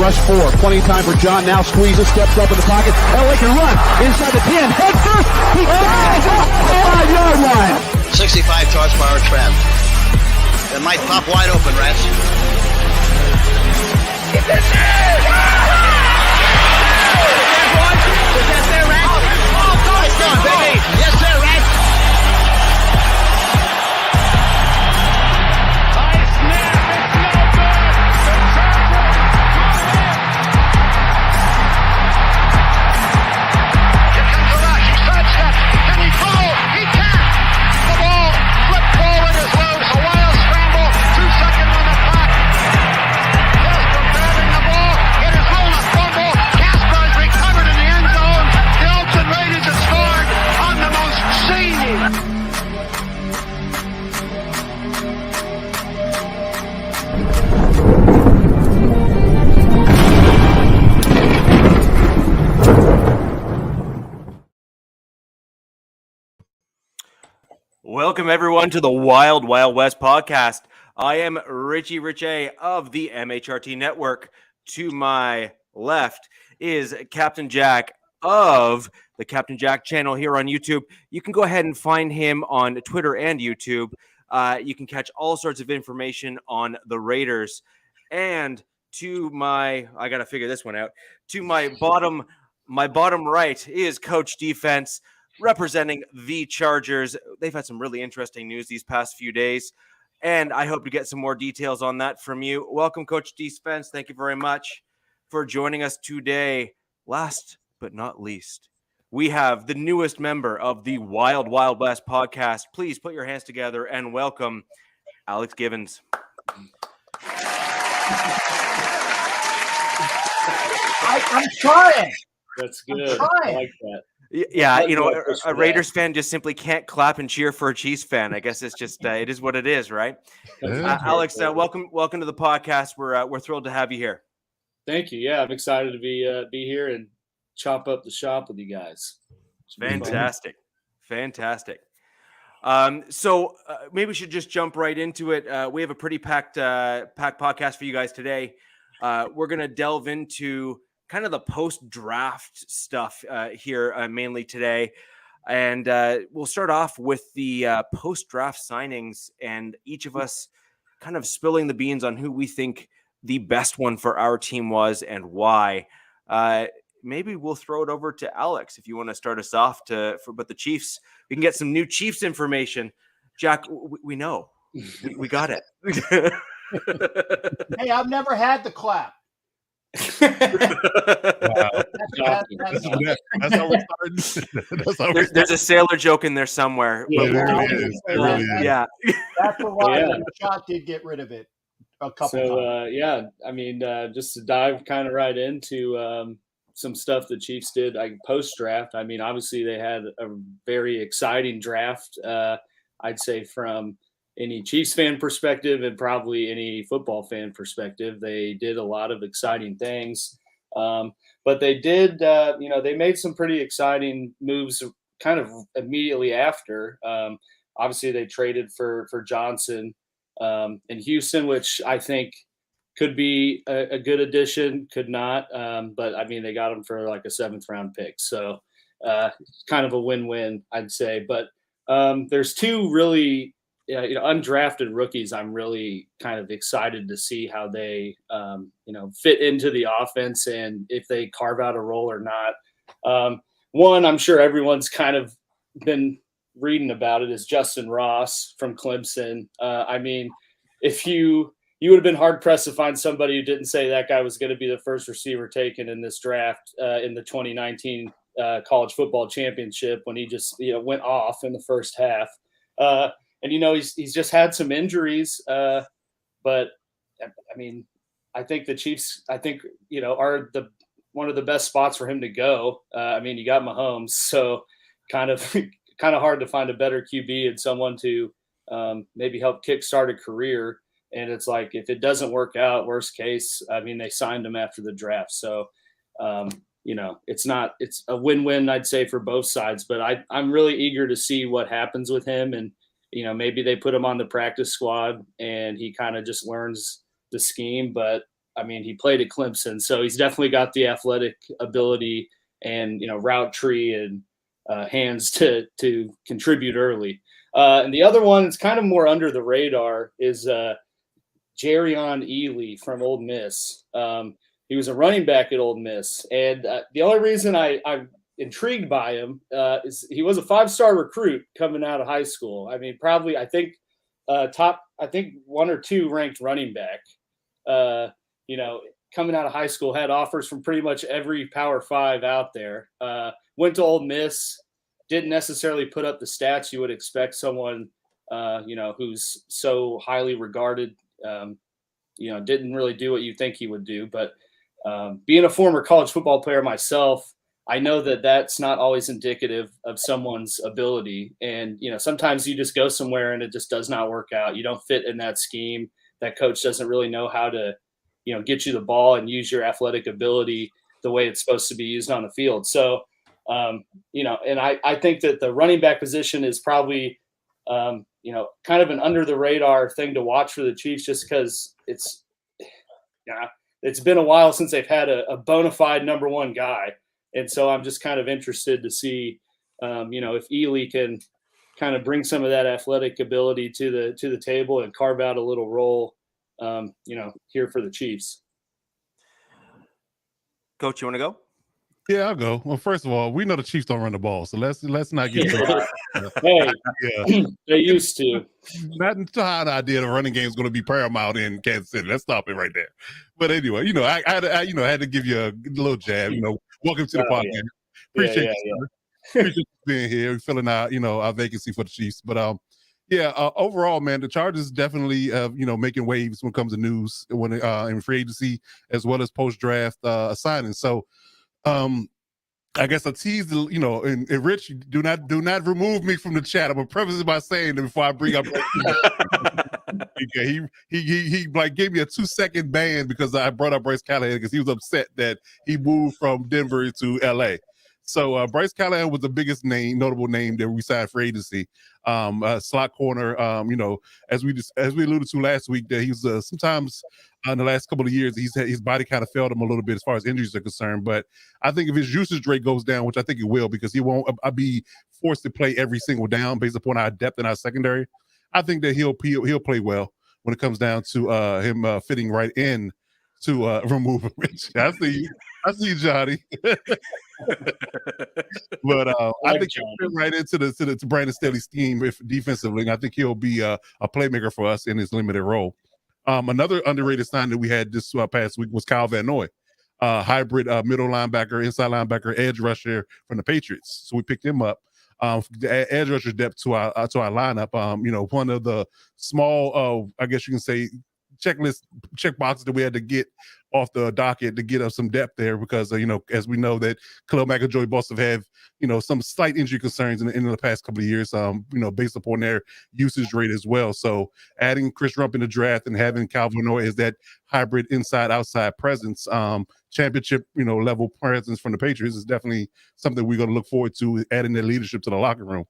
rush 4. Plenty of time for John. Now squeezes, steps up in the pocket. LA can run inside the 10. Head first. He flies off the 5-yard line. 65 horsepower trap. It might pop wide open, Rats. Get this in! Is that there, Rats? Nice done, baby. Yes, sir, Rats. High snap. It's no good. The Chargers will win. Here comes the rush. He sidesteps. Can he throw? He can't. The ball flipped forward as loose. A wild scramble. 2 seconds on the clock. Casper grabbing the ball. It is rolled a fumble. Casper has recovered in the end zone. The Oakland Raiders have scored on the most zany. Welcome, everyone, to the Wild Wild West podcast. I am Richie Richey of the MHRT Network. To my left is Captain Jack of the Captain Jack channel here on YouTube. You can go ahead and find him on Twitter and YouTube. You can catch all sorts of information on the Raiders. And to my, I got to figure this one out. To my bottom right is Coach Defense, representing the Chargers. They've had some really interesting news these past few days, and I hope to get some more details on that from you. Welcome, Coach Defense. Thank you very much for joining us today. Last but not least, we have the newest member of the Wild Wild West podcast. Please put your hands together and welcome Alex Givens. I'm trying. That's good. I like that. Yeah, you know, a Raiders fan just simply can't clap and cheer for a Chiefs fan. I guess it's just it is what it is, right? Alex, welcome to the podcast. We're thrilled to have you here. Thank you. Yeah, I'm excited to be here and chop up the shop with you guys. Fantastic. So maybe we should just jump right into it. We have a pretty packed podcast for you guys today. We're going to delve into kind of the post-draft stuff here mainly today. And we'll start off with the post-draft signings and each of us kind of spilling the beans on who we think the best one for our team was and why. Maybe we'll throw it over to Alex if you want to start us off but the Chiefs. We can get some new Chiefs information. Jack, we know. We got it. Hey, I've never had the clap. Wow. That's how we're starting. There's a sailor joke in there somewhere. Yeah, Yeah. That's the line. The shot did get rid of it a couple times. Just to dive kind of right into some stuff the Chiefs did post-draft. I mean, obviously they had a very exciting draft, I'd say, from any Chiefs fan perspective and probably any football fan perspective. They did a lot of exciting things. But they did, they made some pretty exciting moves kind of immediately after. Obviously, they traded for Johnson in Houston, which I think could be a good addition, could not. But, I mean, they got him for like a 7th-round pick. So kind of a win-win, I'd say. But there's two really undrafted rookies. I'm really kind of excited to see how they, fit into the offense and if they carve out a role or not. One, I'm sure everyone's kind of been reading about it, is Justin Ross from Clemson. I mean, if you would have been hard pressed to find somebody who didn't say that guy was going to be the first receiver taken in this draft in the 2019 college football championship, when he just went off in the first half. And he's just had some injuries, but I mean, I think the Chiefs, are one of the best spots for him to go. I mean, you got Mahomes, so kind of hard to find a better QB and someone to maybe help kickstart a career. And it's like, if it doesn't work out, worst case, I mean, they signed him after the draft, so it's a win-win, I'd say, for both sides. But I'm really eager to see what happens with him, and maybe they put him on the practice squad and he kind of just learns the scheme. But I mean, he played at Clemson, so he's definitely got the athletic ability and route tree and hands to contribute early. And the other one that's kind of more under the radar is Jerrion Ely from Ole Miss. He was a running back at Ole Miss, and the only reason I'm intrigued by him is he was a 5-star recruit coming out of high school. I mean, probably top 1 or 2 ranked running back. Coming out of high school, had offers from pretty much every Power 5 out there. Went to Ole Miss, didn't necessarily put up the stats you would expect someone, who's so highly regarded. Didn't really do what you think he would do. But being a former college football player myself, I know that that's not always indicative of someone's ability. And, sometimes you just go somewhere and it just does not work out. You don't fit in that scheme. That coach doesn't really know how to, get you the ball and use your athletic ability the way it's supposed to be used on the field. So, and I think that the running back position is probably, kind of an under the radar thing to watch for the Chiefs, just because it's been a while since they've had a bona fide number 1 guy. And so I'm just kind of interested to see, if Ely can kind of bring some of that athletic ability to the table and carve out a little role, here for the Chiefs. Coach, you want to go? Yeah, I'll go. Well, first of all, we know the Chiefs don't run the ball, so let's not get Hey, they used to. Not too high an idea the running game is going to be paramount in Kansas City. Let's stop it right there. But anyway, I had to give you a little jab. Welcome to the podcast. Yeah. Appreciate you. Appreciate you being here, filling out our vacancy for the Chiefs. But overall, man, the Chargers definitely making waves when it comes to news when in free agency as well as post draft signings. So. I guess I teased, and Rich, do not remove me from the chat. I'm gonna preface it by saying that before I bring up, he like gave me a 2-second ban because I brought up Bryce Callahan because he was upset that he moved from Denver to LA. So Bryce Callahan was the biggest notable name that we signed for agency. Slot corner, as we alluded to last week, that he was sometimes in the last couple of years, his body kind of failed him a little bit as far as injuries are concerned. But I think if his usage rate goes down, which I think it will, because he won't be forced to play every single down based upon our depth in our secondary, I think that he'll play well when it comes down to him fitting right in to remove Rich. I see you, Johnny. But I think he'll fit right into the Brandon Staley scheme defensively. And I think he'll be a playmaker for us in his limited role. Another underrated sign that we had this past week was Kyle Van Noy, hybrid middle linebacker, inside linebacker, edge rusher from the Patriots. So we picked him up. The edge rusher depth to our lineup. One of the small, I guess you can say, check boxes that we had to get off the docket to get us some depth there because as we know that Khalil Mack and Joey Bosa have some slight injury concerns in the past couple of years based upon their usage rate as well. So adding Chris Rump in the draft and having Calvin Noy as that hybrid inside outside presence, championship level presence from the Patriots is definitely something we're going to look forward to, adding their leadership to the locker room.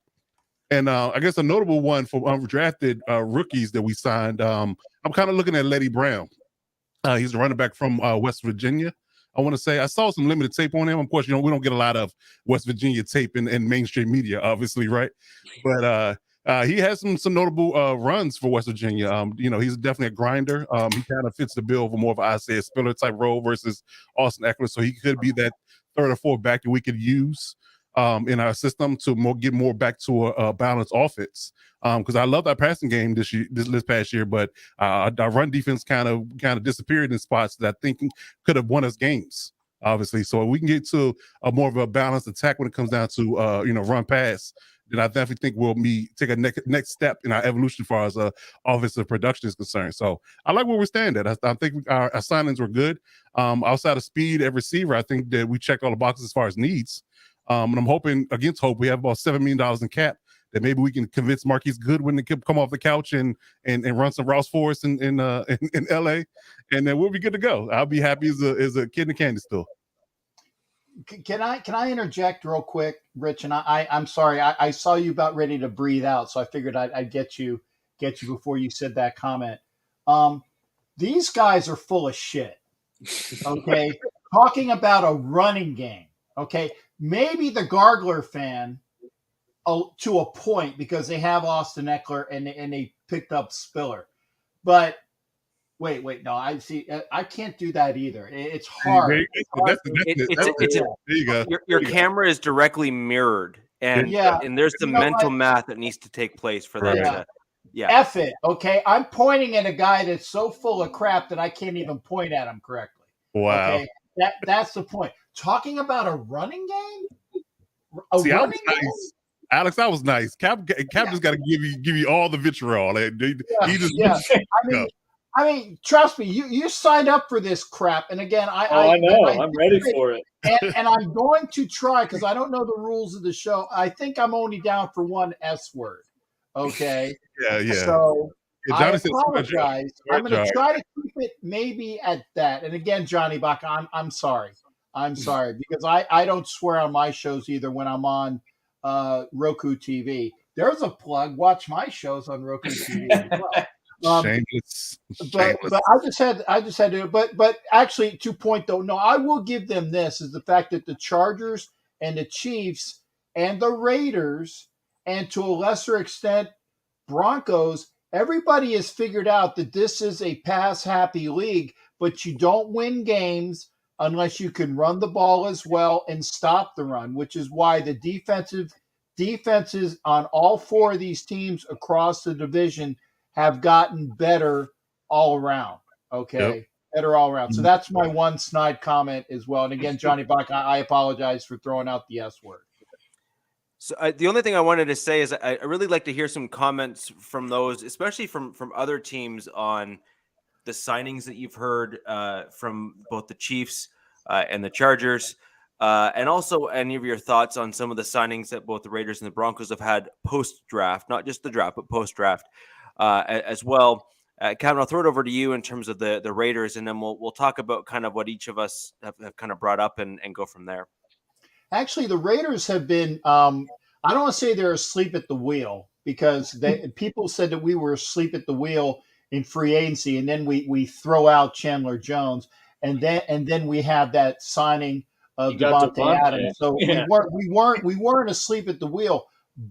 And I guess a notable one for undrafted rookies that we signed, I'm kind of looking at Letty Brown. He's a running back from West Virginia. I want to say I saw some limited tape on him. Of course, we don't get a lot of West Virginia tape in mainstream media, obviously, right? But he has some notable runs for West Virginia. He's definitely a grinder. He kind of fits the bill for more of an Isaiah Spiller type role versus Austin Eckler. So he could be that third or fourth back that we could use in our system to get more back to a balanced offense. Because I love our passing game this past year, but our run defense kind of disappeared in spots that I think could have won us games, obviously. So if we can get to a more of a balanced attack when it comes down to run pass, then I definitely think we'll take a next step in our evolution as far as offensive production is concerned. So I like where we stand at. I think our signings were good. Outside of speed at receiver, I think that we checked all the boxes as far as needs. And I'm hoping, against hope, we have about $7 million in cap that maybe we can convince Marquise Goodwin to come off the couch and run some routes for us in LA, and then we'll be good to go. I'll be happy as a kid in the candy store. Can I interject real quick, Rich? And I'm sorry, I saw you about ready to breathe out, so I figured I'd get you before you said that comment. These guys are full of shit. Okay, talking about a running game. Okay, maybe the Gargler fan to a point because they have Austin Eckler and they picked up Spiller, but wait, no, I see. I can't do that either. It's hard. There you go. Your camera is directly mirrored, and there's the mental math that needs to take place for that. F it. Okay, I'm pointing at a guy that's so full of crap that I can't even point at him correctly. Wow. Okay, that's the point. Talking about a running game. Running game? Alex, that was nice. Cap just got to give you all the vitriol. I mean, trust me, you signed up for this crap. And again, I know. I'm ready for it. And I'm going to try because I don't know the rules of the show. I think I'm only down for one S word. Okay. Yeah. So I apologize. I'm going to try to keep it maybe at that. And again, Johnny Bach, I'm sorry. I'm sorry because I don't swear on my shows either when I'm on Roku TV. There's a plug. Watch my shows on Roku TV as well. Shameless. But I just had to. But actually, to point though, no, I will give them this is the fact that the Chargers and the Chiefs and the Raiders and to a lesser extent Broncos, everybody has figured out that this is a pass happy league, but you don't win games unless you can run the ball as well and stop the run, which is why the defenses on all four of these teams across the division have gotten better all around. Okay. Yep. Better all around. So that's my one snide comment as well. And again, Johnny Bach, I apologize for throwing out the S word. So the only thing I wanted to say is I really like to hear some comments from those, especially from other teams on the signings that you've heard from both the Chiefs and the Chargers, and also any of your thoughts on some of the signings that both the Raiders and the Broncos have had post-draft, not just the draft, but post-draft as well. Kevin, I'll throw it over to you in terms of the Raiders, and then we'll talk about kind of what each of us have kind of brought up and go from there. Actually, the Raiders have been, I don't want to say they're asleep at the wheel because people said that we were asleep at the wheel in free agency, and then we throw out Chandler Jones, and then we have that signing of Devontae Adams. So we weren't asleep at the wheel.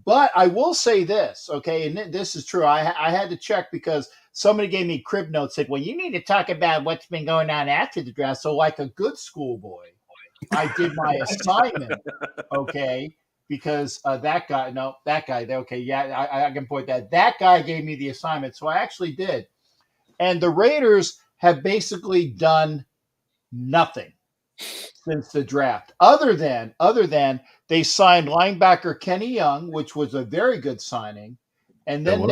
But I will say this, okay, and this is true. I had to check because somebody gave me crib notes, said, well, you need to talk about what's been going on after the draft. So like a good schoolboy, I did my assignment, okay, because that guy, okay, yeah, I can point that guy gave me the assignment, so I actually did. And the Raiders have basically done nothing since the draft, other than they signed linebacker Kenny Young, which was a very good signing, and then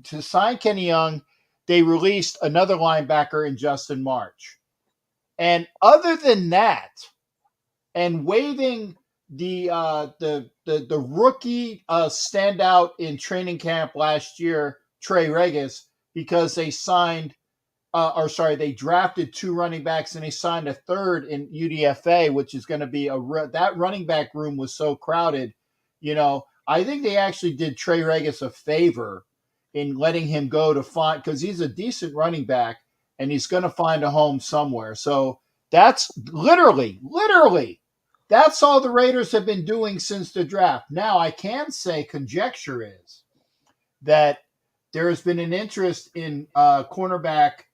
to sign Kenny Young, they released another linebacker in Justin March. And other than that, and waiving the rookie standout in training camp last year, Trey Regis, because they they drafted two running backs and they signed a third in UDFA, which is going to be that running back room was so crowded. I think they actually did Trey Regis a favor in letting him go to find, because he's a decent running back. And he's going to find a home somewhere. So that's literally, that's all the Raiders have been doing since the draft. Now, I can say conjecture is that there has been an interest in cornerback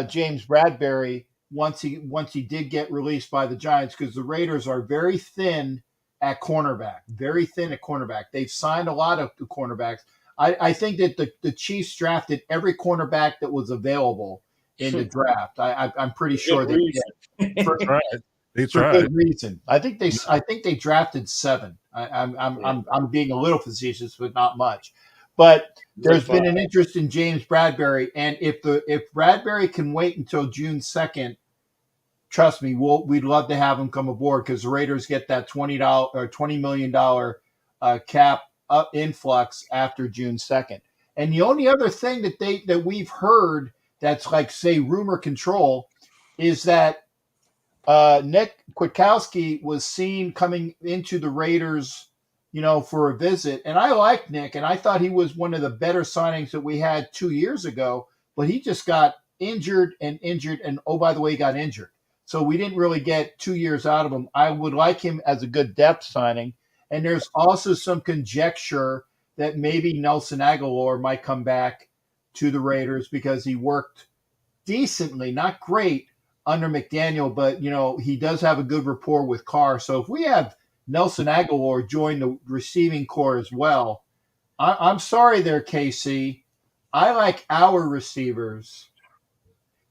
James Bradbury once he did get released by the Giants, because the Raiders are very thin at cornerback. They've signed a lot of the cornerbacks. I think that the Chiefs drafted every cornerback that was available in the draft. I'm pretty sure they did. For good reason. I think they drafted 7. I'm being a little facetious, but not much. But there's been an interest in James Bradbury, and if Bradbury can wait until June 2nd, trust me, we'd love to have him come aboard, because the Raiders get that $20 million cap influx after June 2nd. And the only other thing that we've heard that's like, say, rumor control is that Nick Kwiatkowski was seen coming into the Raiders, for a visit. And I like Nick, and I thought he was one of the better signings that we had 2 years ago, but he just got injured, and oh, by the way, he got injured. So we didn't really get 2 years out of him. I would like him as a good depth signing. And there's also some conjecture that maybe Nelson Aguilar might come back to the Raiders because he worked decently, not great, under McDaniel, but he does have a good rapport with Carr. So if we have Nelson Aguilar join the receiving corps as well, I'm sorry there, KC. I like our receivers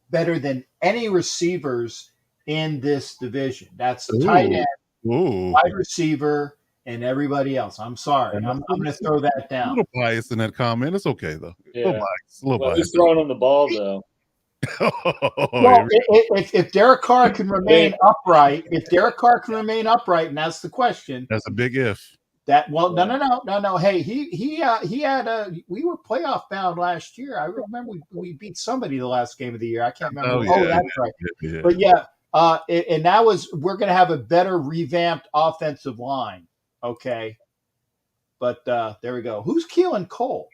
better than any receivers in this division. That's the tight end, wide receiver, and everybody else. I'm sorry. I'm going to throw that down. A little bias in that comment. It's okay, though. Yeah. A little bias. Who's throwing on the ball, though? Well, if Derek Carr can remain upright, and that's the question. That's a big if. No. Hey, he had we were playoff bound last year. I remember we beat somebody the last game of the year. I can't remember. That's right. Yeah. But and that was, we're going to have a better revamped offensive line. Okay. But there we go. Who's Keelan Cole?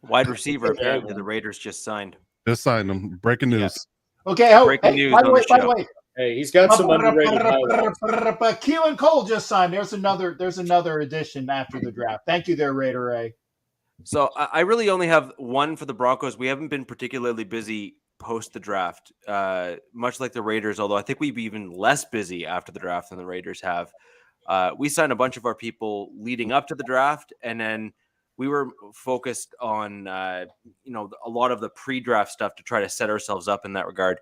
Wide receiver. Apparently, the Raiders just signed. Just signed him. Breaking news. Yeah. Okay. Breaking news by the way. Hey, he's got some underrated highlights. Keelan Cole just signed. There's another addition after the draft. Thank you there, Raider Ray. So I really only have one for the Broncos. We haven't been particularly busy post the draft, much like the Raiders, although I think we'd be even less busy after the draft than the Raiders have. We signed a bunch of our people leading up to the draft, and then we were focused on a lot of the pre-draft stuff to try to set ourselves up in that regard.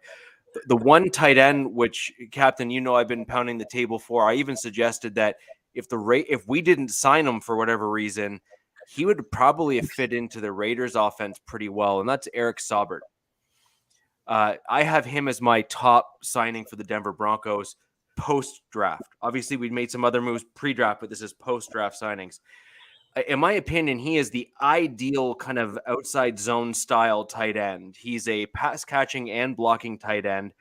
The one tight end, which, Captain, I've been pounding the table for, I even suggested that if we didn't sign him for whatever reason, he would probably have fit into the Raiders offense pretty well, and that's Eric Saubert. I have him as my top signing for the Denver Broncos post-draft. Obviously, we'd made some other moves pre-draft, but this is post-draft signings. In my opinion, he is the ideal kind of outside zone style tight end. He's a pass catching and blocking tight end,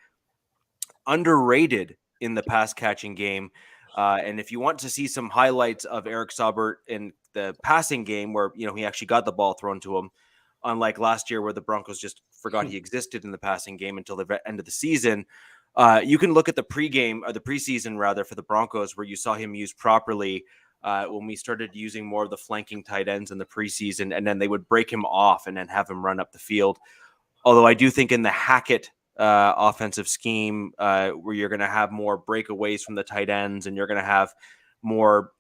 underrated in the pass catching game. And if you want to see some highlights of Eric Saubert in the passing game where, he actually got the ball thrown to him, unlike last year where the Broncos just forgot he existed in the passing game until the end of the season, you can look at the preseason rather for the Broncos where you saw him used properly. When we started using more of the flanking tight ends in the preseason, and then they would break him off and then have him run up the field. Although I do think in the Hackett offensive scheme, where you're going to have more breakaways from the tight ends and you're going to have more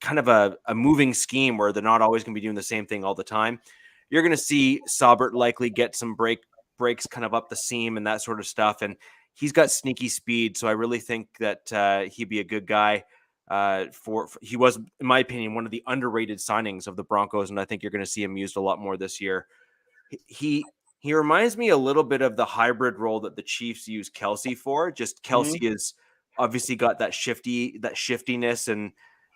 kind of a moving scheme where they're not always going to be doing the same thing all the time, you're going to see Saubert likely get some breaks kind of up the seam and that sort of stuff. And he's got sneaky speed. So I really think that he'd be a good guy. He was, in my opinion, one of the underrated signings of the Broncos, and I think you're going to see him used a lot more this year. He reminds me a little bit of the hybrid role that the Chiefs use Kelsey for. Just Kelsey is obviously got that shiftiness and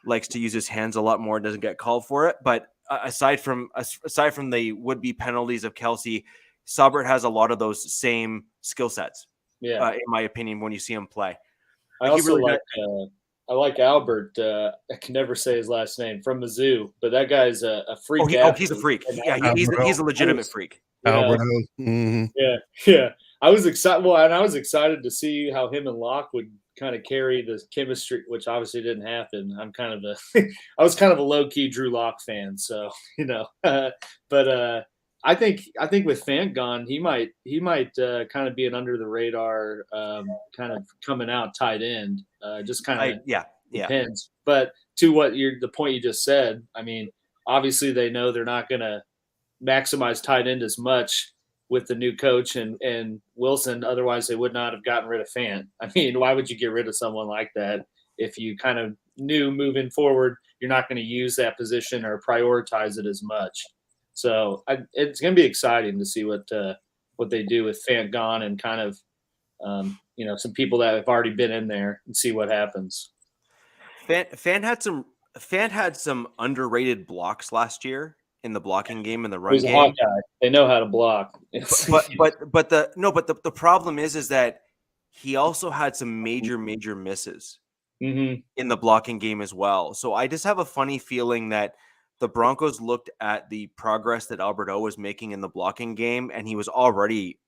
likes to use his hands a lot more and doesn't get called for it. But aside from the would-be penalties of Kelsey, Saubert has a lot of those same skill sets. Yeah, in my opinion, when you see him play. I also I like Albert. I can never say his last name, from Mizzou, but that guy's a freak. He's a freak. Yeah, he's a legitimate freak. Albert. Yeah. I was excited. Well, and I was excited to see how him and Locke would kind of carry the chemistry, which obviously didn't happen. I was kind of a low key Drew Locke fan, so but I think with Fant gone, he might kind of be an under the radar kind of coming out tight end. Just kind of depends. But to the point you just said, I mean, obviously they know they're not going to maximize tight end as much with the new coach and Wilson. Otherwise, they would not have gotten rid of Fant. I mean, why would you get rid of someone like that if you kind of knew moving forward you're not going to use that position or prioritize it as much? So it's going to be exciting to see what they do with Fant gone and kind of some people that have already been in there and see what happens. Fant had some underrated blocks last year in the blocking game and the run game. He's a hot guy. They know how to block. But the problem is that he also had some major misses in the blocking game as well. So I just have a funny feeling that the Broncos looked at the progress that Alberto was making in the blocking game, and he was already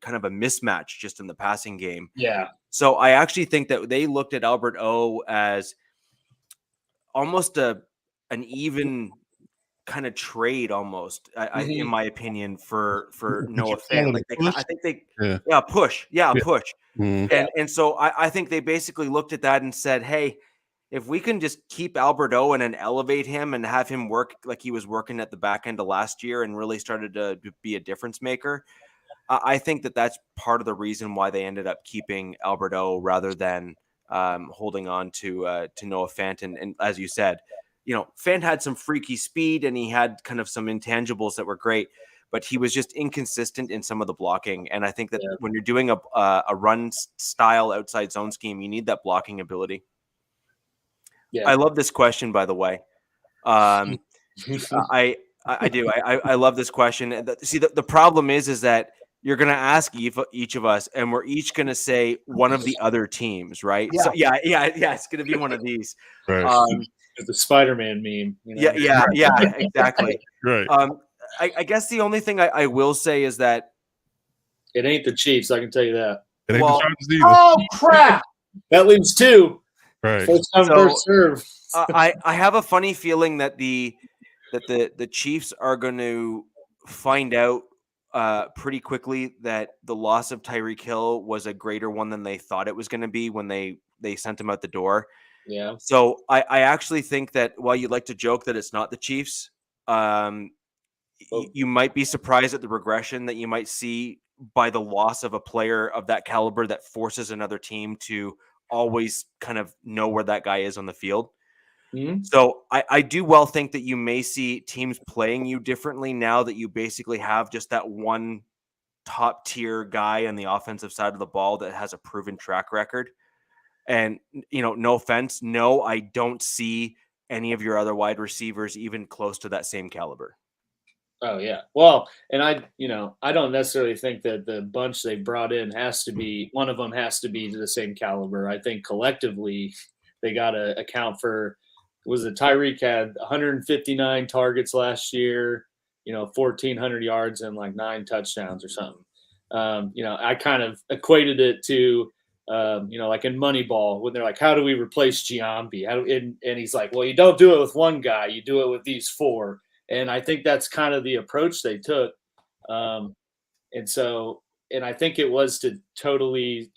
kind of a mismatch just in the passing game. Yeah. So I actually think that they looked at Albert O as almost an even kind of trade almost, in my opinion, for Noah Fant. Like I think they push. Mm-hmm. And so I think they basically looked at that and said, hey, if we can just keep Albert Owen and elevate him and have him work like he was working at the back end of last year and really started to be a difference maker, I think that that's part of the reason why they ended up keeping Albert O rather than holding on to Noah Fant. And as you said, Fant had some freaky speed and he had kind of some intangibles that were great, but he was just inconsistent in some of the blocking. And I think that when you're doing a run style outside zone scheme, you need that blocking ability. Yeah. I love this question, by the way. I do. I love this question. See, the problem is that you're going to ask each of us, and we're each going to say one of the other teams, right? Yeah. So yeah, it's going to be one of these. Right. The Spider-Man meme. Yeah, exactly. Right. I guess the only thing I will say is that it ain't the Chiefs. I can tell you that. It ain't the Chargers either. Oh crap! That leaves two. Right. First come, first serve. I have a funny feeling that the Chiefs are going to find out pretty quickly that the loss of Tyreek Hill was a greater one than they thought it was going to be when they sent him out the door. Yeah. So I actually think that while you'd like to joke that it's not the Chiefs, you might be surprised at the regression that you might see by the loss of a player of that caliber that forces another team to always kind of know where that guy is on the field. Mm-hmm. So I do well think that you may see teams playing you differently now that you basically have just that one top tier guy on the offensive side of the ball that has a proven track record. And, no offense, no, I don't see any of your other wide receivers even close to that same caliber. Oh yeah. Well, and I don't necessarily think that the bunch they brought in one of them has to be to the same caliber. I think collectively they got to account for, Tyreek had 159 targets last year, 1,400 yards and like 9 touchdowns or something. I kind of equated it to, like in Moneyball when they're like, how do we replace Giambi? And he's like, well, you don't do it with one guy, you do it with these 4. And I think that's kind of the approach they took. And I think it was to totally,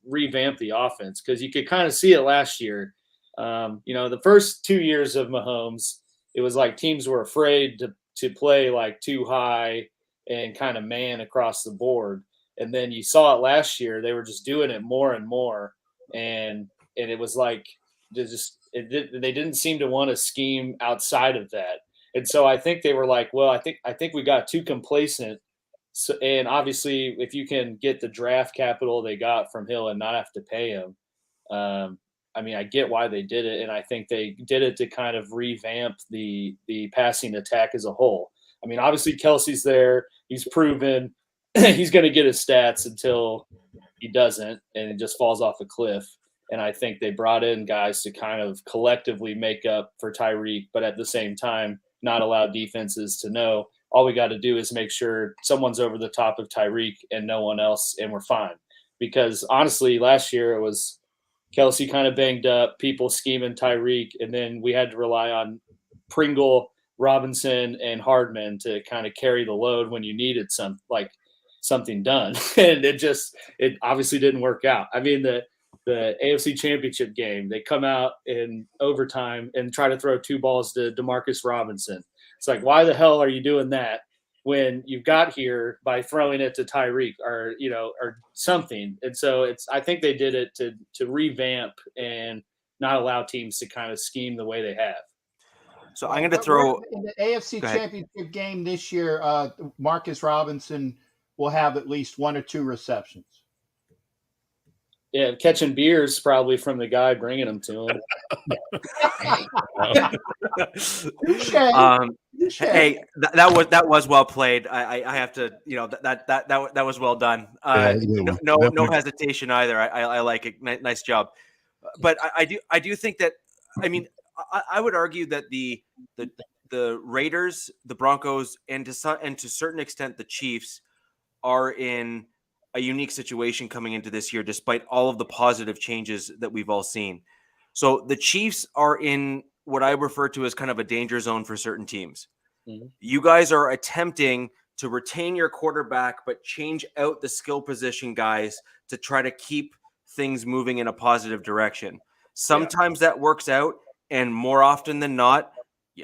revamp the offense, because you could kind of see it last year. The first 2 years of Mahomes, it was like teams were afraid to play like too high and kind of man across the board. And then you saw it last year. They were just doing it more and more. And it was like, they didn't seem to want to scheme outside of that. And so I think they were like, well, I think we got too complacent. So, and obviously, if you can get the draft capital they got from Hill and not have to pay him, I get why they did it, and I think they did it to kind of revamp the passing attack as a whole. Obviously, Kelsey's there; he's proven he's going to get his stats until he doesn't, and it just falls off a cliff. And I think they brought in guys to kind of collectively make up for Tyreek, but at the same time, not allow defenses to know all we got to do is make sure someone's over the top of Tyreek and no one else, and we're fine. Because honestly, last year it was Kelsey kind of banged up, people scheming Tyreek, and then we had to rely on Pringle, Robinson, and Hardman to kind of carry the load when you needed something done. And it obviously didn't work out. The AFC Championship game, they come out in overtime and try to throw 2 balls to Demarcus Robinson. It's like, why the hell are you doing that when you got here by throwing it to Tyreek or something? And so I think they did it to revamp and not allow teams to kind of scheme the way they have. So I'm going to throw in the AFC Championship game this year. Marcus Robinson will have at least 1 or 2 receptions. Yeah, catching beers probably from the guy bringing them to him. Hey, that was well played. I have to, that was well done. No hesitation either. I like it. Nice job. But I do think that, I would argue that the Raiders, the Broncos, and to certain extent the Chiefs are in a unique situation coming into this year, despite all of the positive changes that we've all seen. So the Chiefs are in what I refer to as kind of a danger zone for certain teams. Mm-hmm. You guys are attempting to retain your quarterback, but change out the skill position guys to try to keep things moving in a positive direction. Sometimes that works out, and more often than not,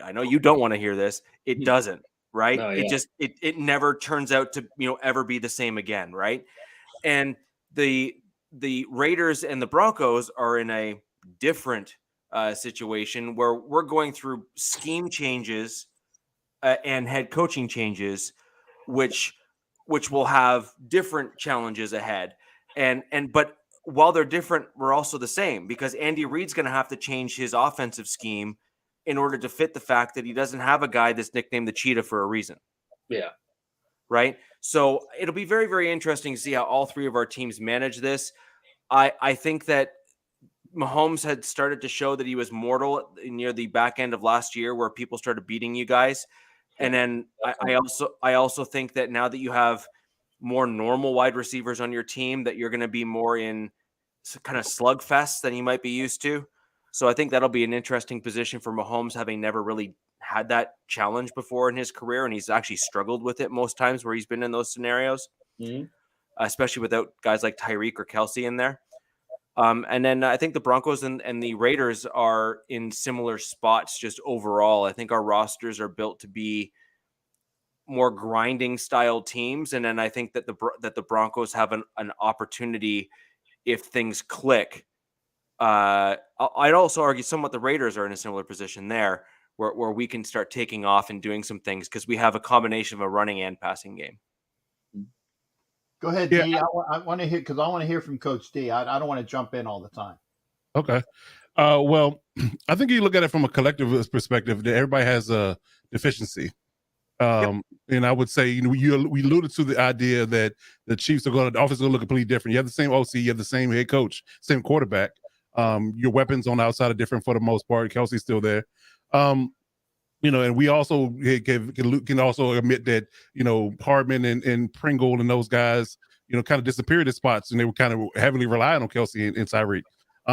I know you don't want to hear this, it doesn't, right? No, it never turns out to, ever be the same again, right? And the Raiders and the Broncos are in a different situation where we're going through scheme changes and head coaching changes, which will have different challenges ahead. But while they're different, we're also the same, because Andy Reid's going to have to change his offensive scheme in order to fit the fact that he doesn't have a guy that's nicknamed the Cheetah for a reason. Yeah. Right. So it'll be very, very interesting to see how all three of our teams manage this. I think that Mahomes had started to show that he was mortal near the back end of last year, where people started beating you guys. And then I also think that now that you have more normal wide receivers on your team, that you're going to be more in kind of slugfest than you might be used to. So I think that'll be an interesting position for Mahomes, having never really had that challenge before in his career. And he's actually struggled with it most times where he's been in those scenarios, especially without guys like Tyreek or Kelsey in there. And then I think the Broncos and the Raiders are in similar spots just overall. I think our rosters are built to be more grinding style teams. And then I think that the Broncos have an opportunity if things click. I'd also argue somewhat the Raiders are in a similar position there, where we can start taking off and doing some things because we have a combination of a running and passing game. Go ahead, D. I want to hear, because I want to hear from Coach D. I don't want to jump in all the time. Okay. Well, I think you look at it from a collective perspective that everybody has a deficiency. And I would say, we alluded to the idea that the Chiefs the offense is going to look completely different. You have the same OC, you have the same head coach, same quarterback. Your weapons on the outside are different for the most part. Kelsey's still there. And we also can also admit that, Hardman and Pringle and those guys, kind of disappeared at spots, and they were kind of heavily relying on Kelsey and Tyreek,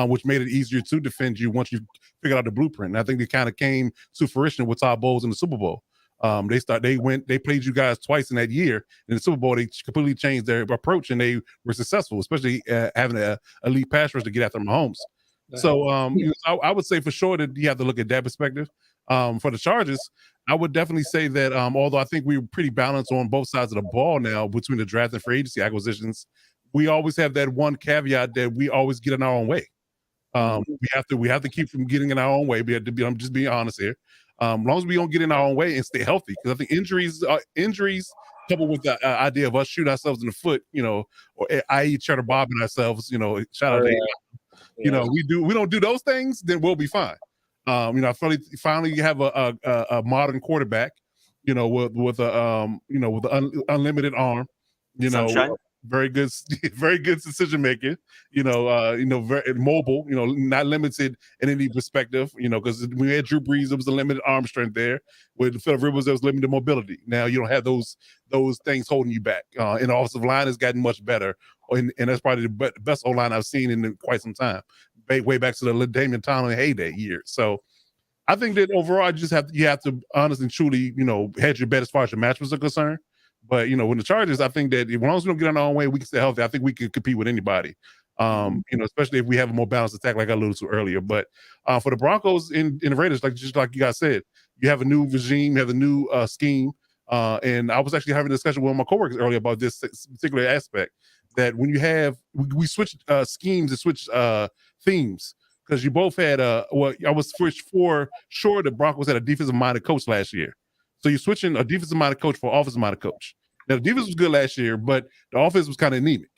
which made it easier to defend you once you figured out the blueprint. And I think they kind of came to fruition with Todd Bowles in the Super Bowl. They played you guys twice in that year. In the Super Bowl, they completely changed their approach, and they were successful, especially having an elite pass rush to get after Mahomes. So I would say for sure that you have to look at that perspective. For the Chargers, I would definitely say that although I think we're pretty balanced on both sides of the ball now between the draft and free agency acquisitions, we always have that one caveat that we always get in our own way. We have to keep from getting in our own way. I'm just being honest here. As long as we don't get in our own way and stay healthy, because I think injuries coupled with the idea of us shooting ourselves in the foot, or i.e. cheddar bobbing ourselves, shout out to we don't do those things, then we'll be fine. I finally have a modern quarterback, with an unlimited arm, Sunshine. Very good decision making, very mobile, not limited in any perspective, because when we had Drew Brees, there was a limited arm strength there. With Philip Rivers, there was limited mobility. Now you don't have those things holding you back. And the offensive line has gotten much better, and that's probably the best O-line I've seen in quite some time, way back to the Damian Tomlin heyday years. So I think that overall, you have to honestly and truly, hedge your bet as far as your matchups are concerned. But when the Chargers, I think that as long as we don't get on our own way, we can stay healthy. I think we can compete with anybody. Especially if we have a more balanced attack, like I alluded to earlier. But for the Broncos and the Raiders, just like you guys said, you have a new regime, you have a new scheme. And I was actually having a discussion with one of my coworkers earlier about this particular aspect. That when you have we switched schemes and switched themes, because you both had I was for sure the Broncos had a defensive minded coach last year. So you're switching a defensive minded coach for an offensive minded coach. Now the defense was good last year, but the offense was kind of anemic,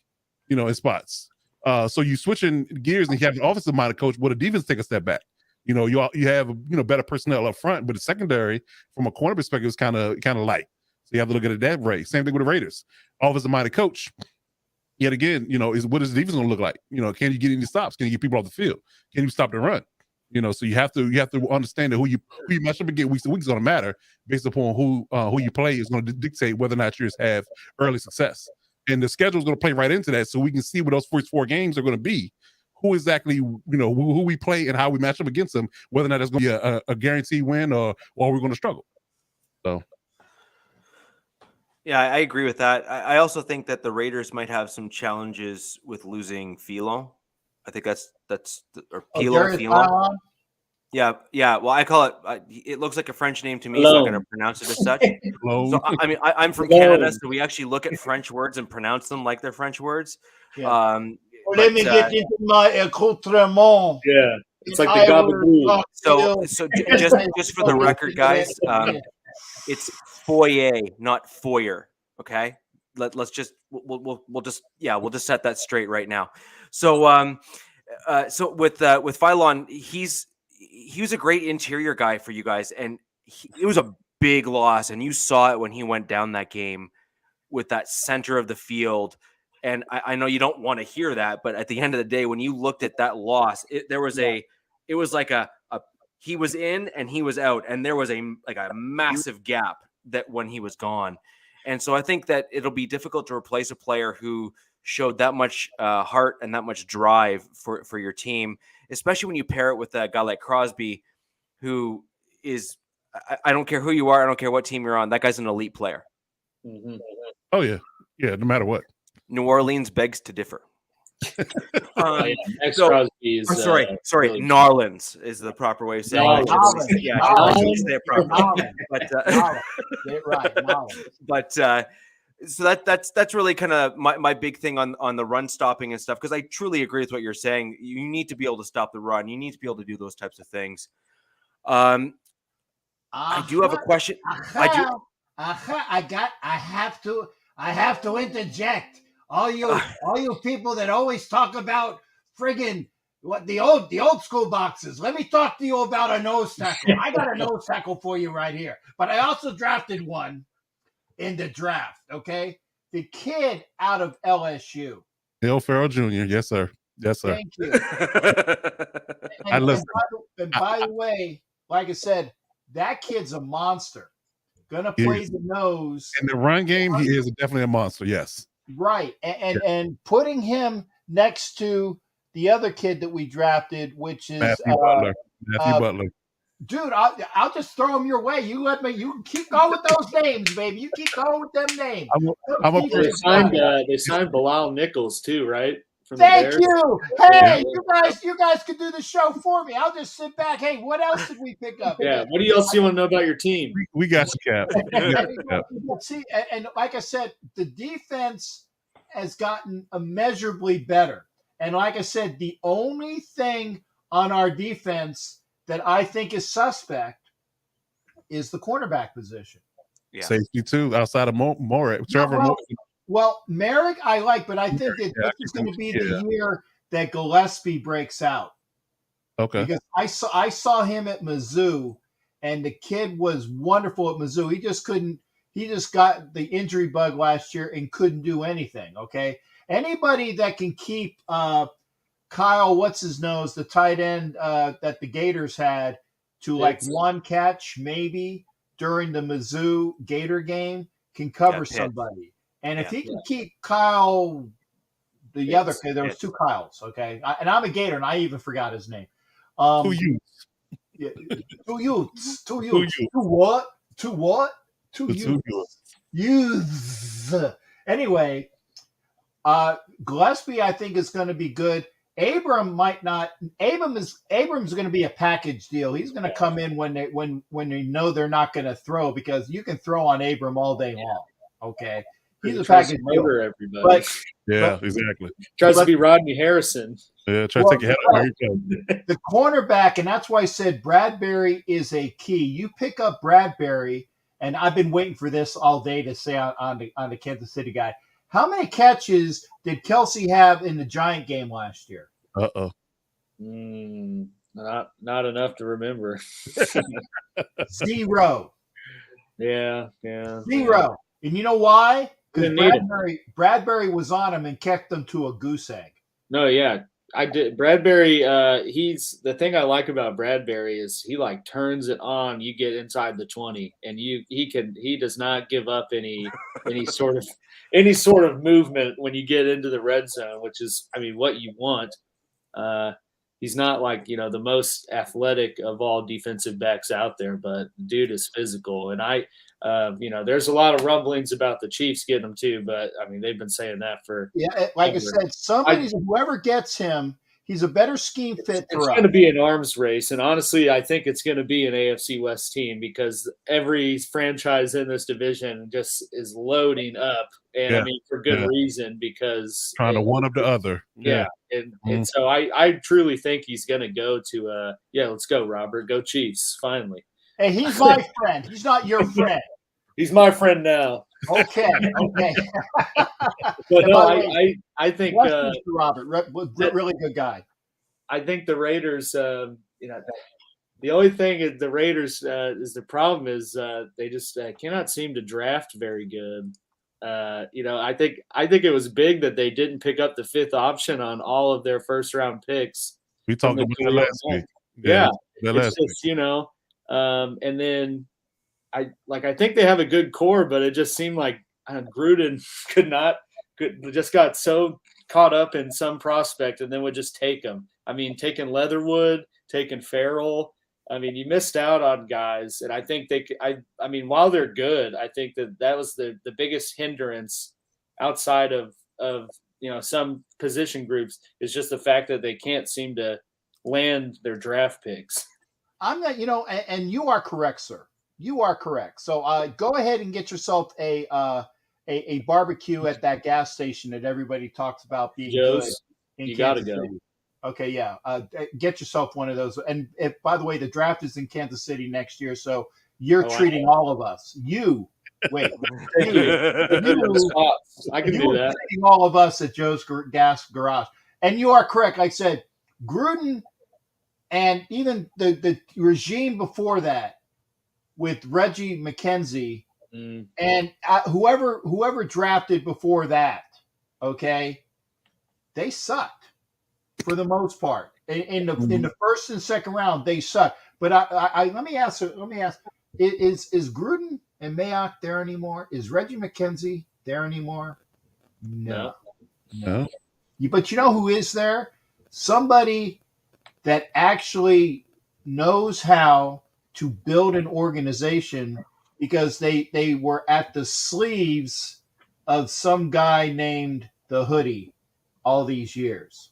in spots. So you switching gears and you have an offensive minded coach, but the defense take a step back. You have better personnel up front, but the secondary from a corner perspective is kind of light. So you have to look at it that way. Same thing with the Raiders. Offensive minded coach. Yet again, what is the defense going to look like? Can you get any stops? Can you get people off the field? Can you stop the run? So you have to understand that who you match up against week to week is going to matter based upon who you play is going to dictate whether or not you have early success. And the schedule is going to play right into that, so we can see what those first 4 games are going to be. Who exactly, who we play and how we match up against them, whether or not it's going to be a guaranteed win or we're going to struggle. So, yeah, I agree with that. I also think that the Raiders might have some challenges with losing Philo. I think that's or Philo. Yeah. Well, I call it. It looks like a French name to me, so I'm going to pronounce it as such. So I mean, I'm from Canada, so we actually look at French words and pronounce them like they're French words. Yeah. Let me get into my accoutrement. Yeah, it's like the gabagool. So just for the record, guys, it's foyer, not foyer. Okay, let's just we'll just set that straight right now. So so with Philon, he was a great interior guy for you guys, and it was a big loss, and you saw it when he went down that game with that center of the field. And I know you don't want to hear that, but at the end of the day, when you looked at that loss, it was like he was in and he was out, and there was a massive gap that when he was gone. And so I think that it'll be difficult to replace a player who showed that much heart and that much drive for your team, especially when you pair it with a guy like Crosby, who is, I don't care who you are, I don't care what team you're on, that guy's an elite player. Mm-hmm. Oh yeah, no matter what. New Orleans begs to differ. Sorry, Narlands is the proper way of saying it. Yeah, I should say it properly. But so that's really kind of my big thing on the run stopping and stuff, because I truly agree with what you're saying. You need to be able to stop the run. You need to be able to do those types of things. I do have a question. I have to interject. All you people that always talk about friggin' what the old school boxes. Let me talk to you about a nose tackle. I got a nose tackle for you right here. But I also drafted one in the draft. Okay, the kid out of LSU, Bill Farrell Jr. Yes, sir. Thank you. And by the way, like I said, that kid's a monster. Gonna play the nose in the run game. He is definitely a monster. Yes. Right. And putting him next to the other kid that we drafted, which is Matthew Butler. Dude, I'll just throw him your way. You keep going with those names, baby. You keep going with them names. They signed Bilal Nichols too, right? Thank you. Hey, you guys can do the show for me. I'll just sit back. Hey, what else did we pick up? Yeah, what else do you want to know about your team? We got you, Cap. See, and like I said, the defense has gotten immeasurably better. And like I said, the only thing on our defense that I think is suspect is the cornerback position. Yeah. Safety too, outside of Moore. Well, Merrick I like, but I think that this is going to be the year that Gillespie breaks out. Okay. Because I saw him at Mizzou, and the kid was wonderful at Mizzou. He just got the injury bug last year and couldn't do anything, okay? Anybody that can keep Kyle, what's-his-nose, the tight end that the Gators had, to like one catch maybe during the Mizzou Gator game can cover somebody. And if he can keep Kyle, the other kid, there was two Kyles, okay? And I'm a Gator, and I even forgot his name. Two youths. Yeah, two youths. Two what? Two youths. Anyway, Gillespie, I think, is going to be good. Abram might not. Abram's going to be a package deal. He's going to come in when they know they're not going to throw, because you can throw on Abram all day long. Okay. He's a package deal. Everybody. Exactly. Tries to be Rodney Harrison. Yeah, try to take your head out. The cornerback, and that's why I said Bradbury is a key. You pick up Bradbury, and I've been waiting for this all day to say on the Kansas City guy. How many catches did Kelsey have in the Giant game last year? Not enough to remember. 0. Yeah. 0. And you know why? Because Bradbury was on him and kept them to a goose egg. No, yeah. I did. Bradbury, he's the thing I like about Bradbury is he like turns it on. You get inside the 20, and he does not give up any sort of movement when you get into the red zone, which is, I mean, what you want. He's not like, the most athletic of all defensive backs out there, but dude is physical. And there's a lot of rumblings about the Chiefs getting him too, but I mean, they've been saying that for like I said, whoever gets him, he's a better scheme fit for us. It's going to be an arms race, and honestly, I think it's going to be an AFC West team because every franchise in this division just is loading up, and I mean for good reason because trying to one up the other. And so I truly think he's going to go to let's go, Robert, go Chiefs finally. Hey, he's my friend. He's not your friend. He's my friend now. Okay. But no, I think Robert, really good guy. I think the Raiders, the only thing is the Raiders is the problem is they just cannot seem to draft very good. I think it was big that they didn't pick up the 5th option on all of their first round picks. We talked about that last week. It's just, and then I think they have a good core, but it just seemed like Gruden just got so caught up in some prospect and then would just take them. I mean, taking Leatherwood, taking Farrell. I mean, you missed out on guys, and I think I mean, while they're good, I think that was the biggest hindrance outside of some position groups is just the fact that they can't seem to land their draft picks. I'm not, and you are correct, sir. You are correct. So go ahead and get yourself a barbecue at that gas station that everybody talks about being Joe's, good. You got to go. Okay, yeah. Get yourself one of those. And by the way, the draft is in Kansas City next year, so you're treating all of us. I can do that. Treating all of us at Joe's Gas Garage. And you are correct. Like I said, Gruden and even the regime before that with Reggie McKenzie and whoever drafted before that, okay, they sucked for the most part. In the first and second round, they sucked. But let me ask, is Gruden and Mayock there anymore? Is Reggie McKenzie there anymore? No. But you know who is there? Somebody that actually knows how to build an organization because they were at the sleeves of some guy named the Hoodie all these years.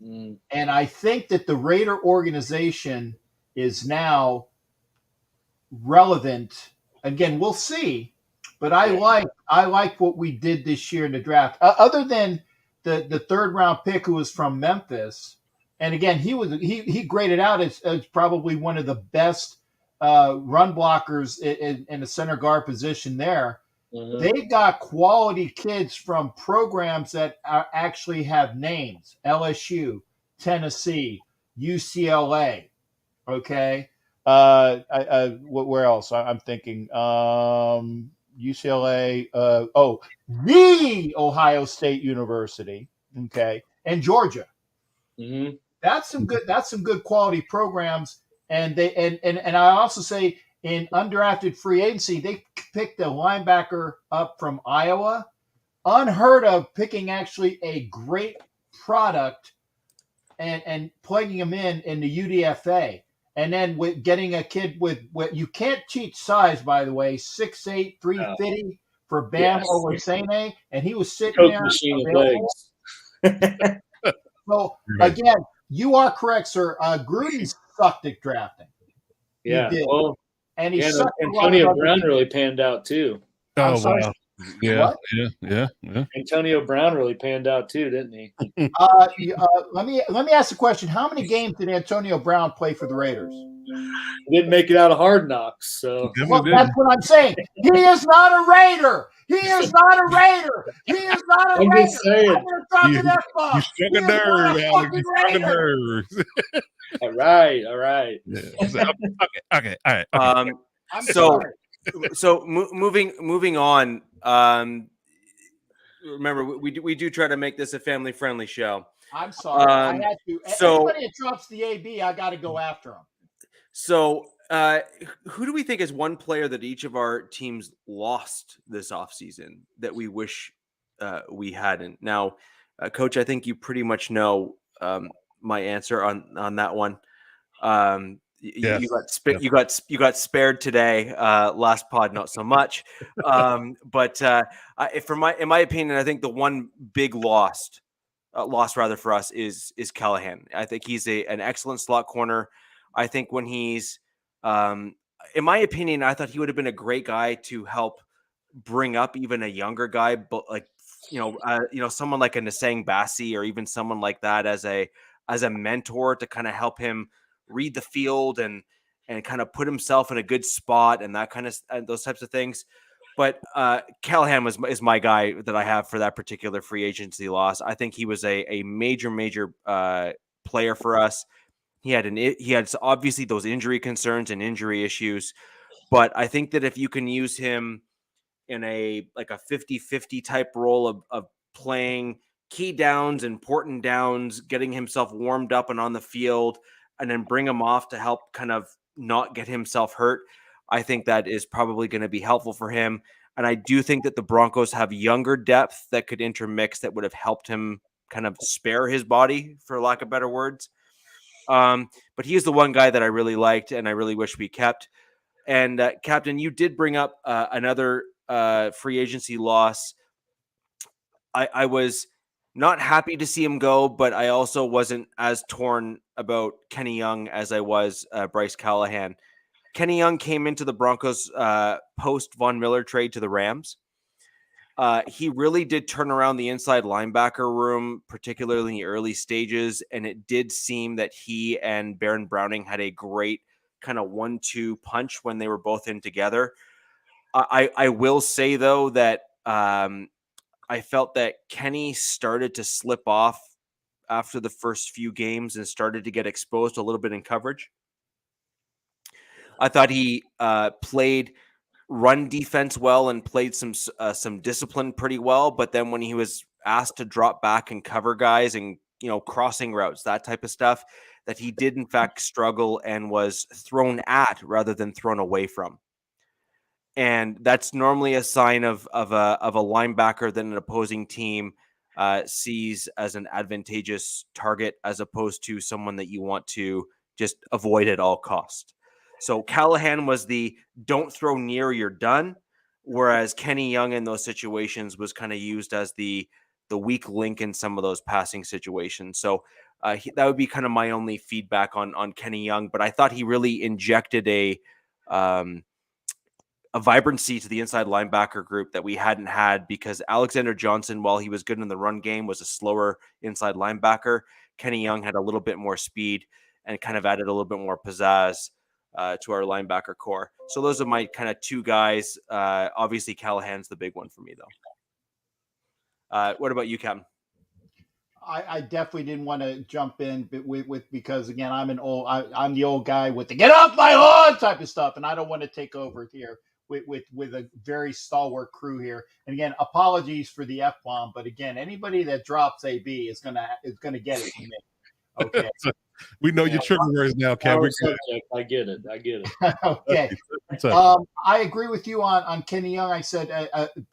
And I think that the Raider organization is now relevant. Again, we'll see, but I like what we did this year in the draft. Other than the 3rd round pick who was from Memphis, and again he graded out as probably one of the best run blockers in the center guard position there. They got quality kids from programs that actually have names: LSU, Tennessee, UCLA. Okay. Where else? I'm thinking UCLA. The Ohio State University. Okay, and Georgia. That's some good quality programs. And I also say in undrafted free agency, they picked a linebacker up from Iowa, unheard of, picking actually a great product and plugging him in the UDFA. And then with getting a kid with what you can't teach size, by the way, 6'8", 350 for Bam Olasene, and he was sitting there. Machine legs. So again, you are correct, sir. Gruden sucked at drafting. Yeah, he did. Well, and he Antonio Brown really panned out too. Oh wow. Yeah. Antonio Brown really panned out too, didn't he? Let me ask a question. How many games did Antonio Brown play for the Raiders? He didn't make it out of Hard Knocks. So that's what I'm saying. He is not a Raider. He is not a Raider. He is not a Raider. I'm just saying. You struck a nerve, Alex. You struck a nerve. All right. Yeah. Okay. All right. I'm sorry. So moving on. Remember, we do try to make this a family friendly show. I'm sorry. I had to. So Anybody that drops the AB, I got to go after him. Anybody that drops the AB, I got to go after him. So, who do we think is one player that each of our teams lost this offseason that we wish we hadn't? Now, Coach, I think you pretty much know my answer on that one. Yes. You got spared today. Last pod, not so much. But in my opinion, I think the one big loss rather for us is Callahan. I think he's an excellent slot corner. I think when he's, in my opinion, I thought he would have been a great guy to help bring up even a younger guy, but like someone like a Nasang Bassi or even someone like that as a mentor to kind of help him read the field and kind of put himself in a good spot and that kind of those types of things. But Callahan is my guy that I have for that particular free agency loss. I think he was a major player for us. He had obviously those injury concerns and injury issues, but I think that if you can use him in a 50-50 type role of playing key downs, important downs, getting himself warmed up and on the field, and then bring him off to help kind of not get himself hurt, I think that is probably going to be helpful for him. And I do think that the Broncos have younger depth that could intermix that would have helped him kind of spare his body, for lack of better words. But he is the one guy that I really liked and I really wish we kept. And Captain, you did bring up another free agency loss. I was not happy to see him go, but I also wasn't as torn about Kenny Young as I was Bryce Callahan. Kenny Young came into the Broncos post Von Miller trade to the Rams. He really did turn around the inside linebacker room, particularly in the early stages, and it did seem that he and Baron Browning had a great kind of 1-2 punch when they were both in together. I will say, though, that I felt that Kenny started to slip off after the first few games and started to get exposed a little bit in coverage. I thought he played run defense well and played some discipline pretty well, but then when he was asked to drop back and cover guys and crossing routes, that type of stuff, that he did in fact struggle and was thrown at rather than thrown away from. And that's normally a sign of a linebacker that an opposing team sees as an advantageous target, as opposed to someone that you want to just avoid at all costs. So Callahan was the don't throw near, you're done. Whereas Kenny Young in those situations was kind of used as the weak link in some of those passing situations. So that would be kind of my only feedback on Kenny Young. But I thought he really injected a vibrancy to the inside linebacker group that we hadn't had, because Alexander Johnson, while he was good in the run game, was a slower inside linebacker. Kenny Young had a little bit more speed and kind of added a little bit more pizzazz to our linebacker core. So those are my kind of two guys. Obviously, Callahan's the big one for me, though. What about you, Captain? I definitely didn't want to jump in with because again, I'm the old guy with the get off my lawn type of stuff, and I don't want to take over here with a very stalwart crew here. And again, apologies for the F-bomb, but again, anybody that drops AB is gonna get it from me. Okay. We know your trigger words now, Kevin. I get it. Okay. I agree with you on Kenny Young. I said,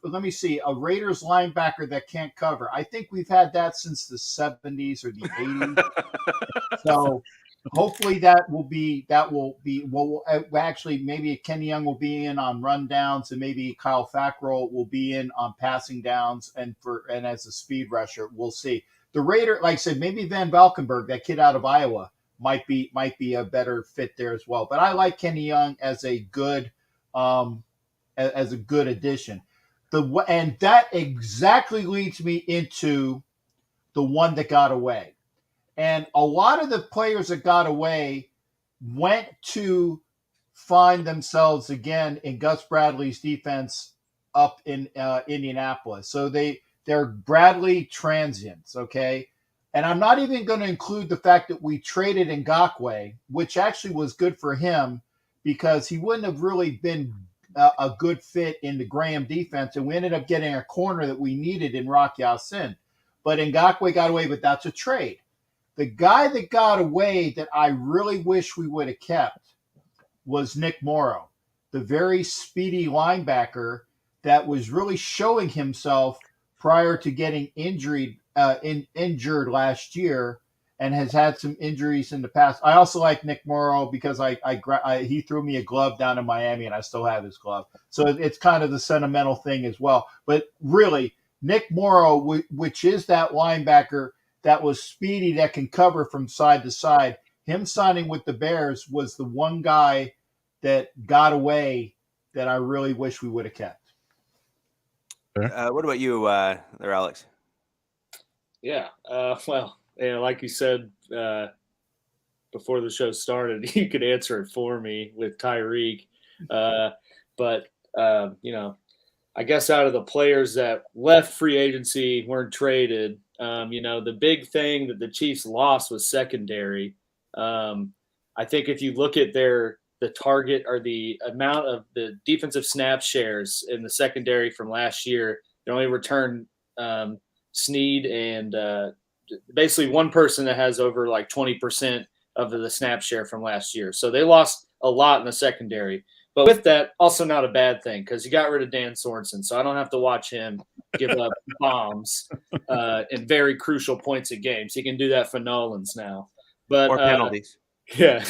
let me see, a Raiders linebacker that can't cover. I think we've had that since the 70s or the 80s. So hopefully that will be well, actually maybe Kenny Young will be in on run downs, and maybe Kyle Fackrell will be in on passing downs and as a speed rusher. We'll see. The Raider, like I said, maybe Van Valkenburg, that kid out of Iowa, might be a better fit there as well. But I like Kenny Young as a good addition. And that exactly leads me into the one that got away. And a lot of the players that got away went to find themselves again in Gus Bradley's defense up in Indianapolis. So they're Bradley transients, okay? And I'm not even going to include the fact that we traded Ngakoue, which actually was good for him because he wouldn't have really been a good fit in the Graham defense, and we ended up getting a corner that we needed in Rock Ya-Sin. but Ngakoue got away, but that's a trade. The guy that got away that I really wish we would have kept was Nick Morrow, the very speedy linebacker that was really showing himself prior to getting injured last year and has had some injuries in the past. I also like Nick Morrow because he threw me a glove down in Miami and I still have his glove. So it's kind of the sentimental thing as well. But really, Nick Morrow, which is that linebacker that was speedy, that can cover from side to side, him signing with the Bears was the one guy that got away that I really wish we would have kept. What about you there, Alex? Yeah. Well, like you said before the show started, you could answer it for me with Tyreek. But I guess out of the players that left free agency, weren't traded, the big thing that the Chiefs lost was secondary. I think if you look at the target or the amount of the defensive snap shares in the secondary from last year, they only returned Snead and basically one person that has over like 20% of the snap share from last year. So they lost a lot in the secondary. But with that, also not a bad thing because you got rid of Dan Sorensen. So I don't have to watch him give up bombs in very crucial points of games. He can do that for Nolans now. Or penalties. Yeah.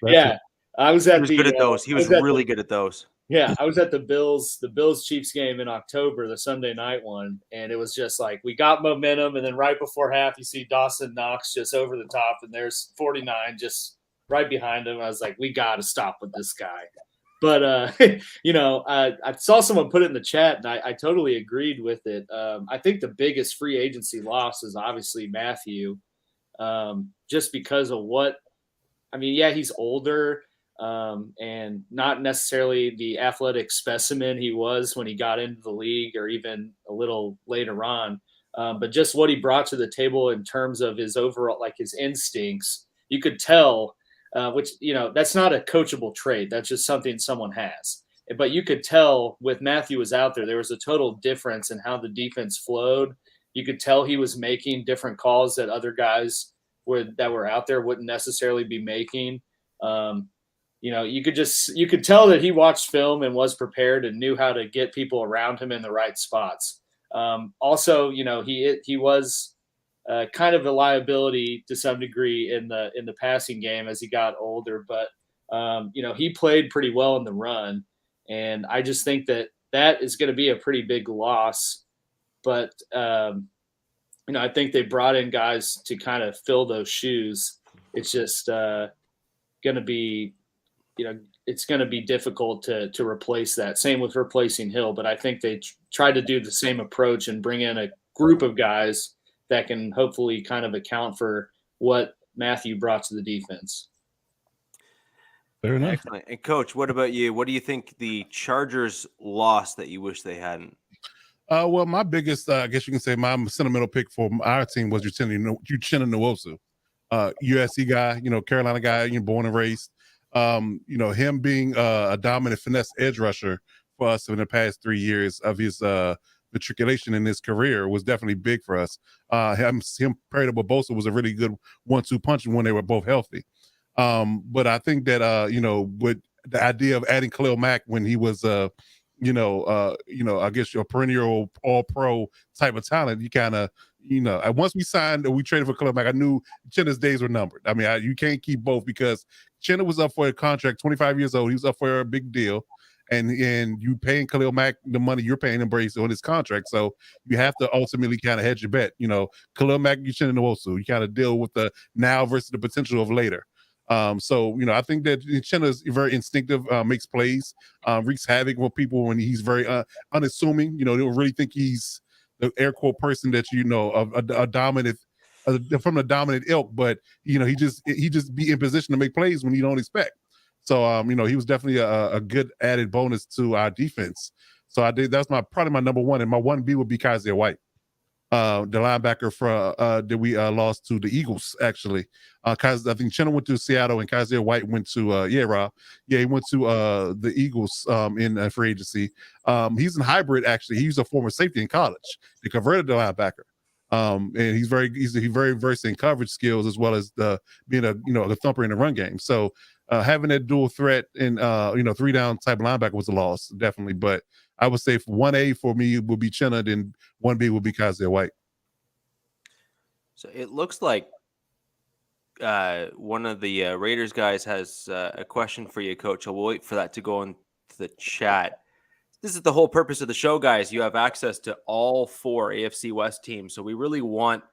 Yeah. He was good at those. He was really good at those. Yeah, I was at the Bills Chiefs game in October, the Sunday night one, and it was just like we got momentum, and then right before half, you see Dawson Knox just over the top, and there's 49 just right behind him. I was like, we got to stop with this guy. But I saw someone put it in the chat, and I totally agreed with it. I think the biggest free agency loss is obviously Matthew, just because of he's older. And not necessarily the athletic specimen he was when he got into the league or even a little later on, but just what he brought to the table in terms of his overall, like his instincts, you could tell, which, that's not a coachable trait. That's just something someone has. But you could tell with Matthew was out there was a total difference in how the defense flowed. You could tell he was making different calls that other guys that were out there wouldn't necessarily be making. You could tell that he watched film and was prepared and knew how to get people around him in the right spots. Also, he was kind of a liability to some degree in the passing game as he got older, but he played pretty well in the run, and I just think that is going to be a pretty big loss. But I think they brought in guys to kind of fill those shoes. It's just going to be. It's going to be difficult to replace that. Same with replacing Hill, but I think they try to do the same approach and bring in a group of guys that can hopefully kind of account for what Matthew brought to the defense. Fair enough. Excellent. And Coach, what about you? What do you think the Chargers lost that you wish they hadn't? Well, my biggest, I guess you can say, my sentimental pick for our team was Uchenna Nwosu, USC guy, Carolina guy, born and raised. Him being a dominant finesse edge rusher for us in the past 3 years of his matriculation in his career was definitely big for us. Him paired up with Bosa was a really good 1-2 punch when they were both healthy. But I think that with the idea of adding Khalil Mack when he was I guess your perennial all-pro type of talent, you kind of once we signed or we traded for Khalil Mack, I knew Chenna's days were numbered. I mean, you can't keep both because Chenna was up for a contract, 25 years old. He was up for a big deal. And you paying Khalil Mack the money you're paying him based on his contract. So you have to ultimately kind of hedge your bet. Khalil Mack, Uchenna Nwosu. You kind of deal with the now versus the potential of later. I think that Uchenna is very instinctive, makes plays, wreaks havoc with people when he's very unassuming. They'll really think he's the air quote person that a dominant from a dominant ilk, but he just be in position to make plays when you don't expect. So he was definitely a good added bonus to our defense. So that's probably my number one, and my 1B would be Kaiser White, the linebacker that we lost to the Eagles actually. Because I think Chenna went to Seattle and Kaiser White went to he went to the Eagles in free agency. He's in hybrid actually. He was a former safety in college. They converted to linebacker. And he's very versed in coverage skills as well as being a thumper in the run game. So having that dual threat and 3 down type linebacker was a loss, definitely. But I would say 1A for me would be Chenna, and 1B would be Kaiser White. So it looks like one of the Raiders guys has a question for you, Coach. I'll wait for that to go into the chat. This is the whole purpose of the show, guys. You have access to all 4 AFC West teams. So we really want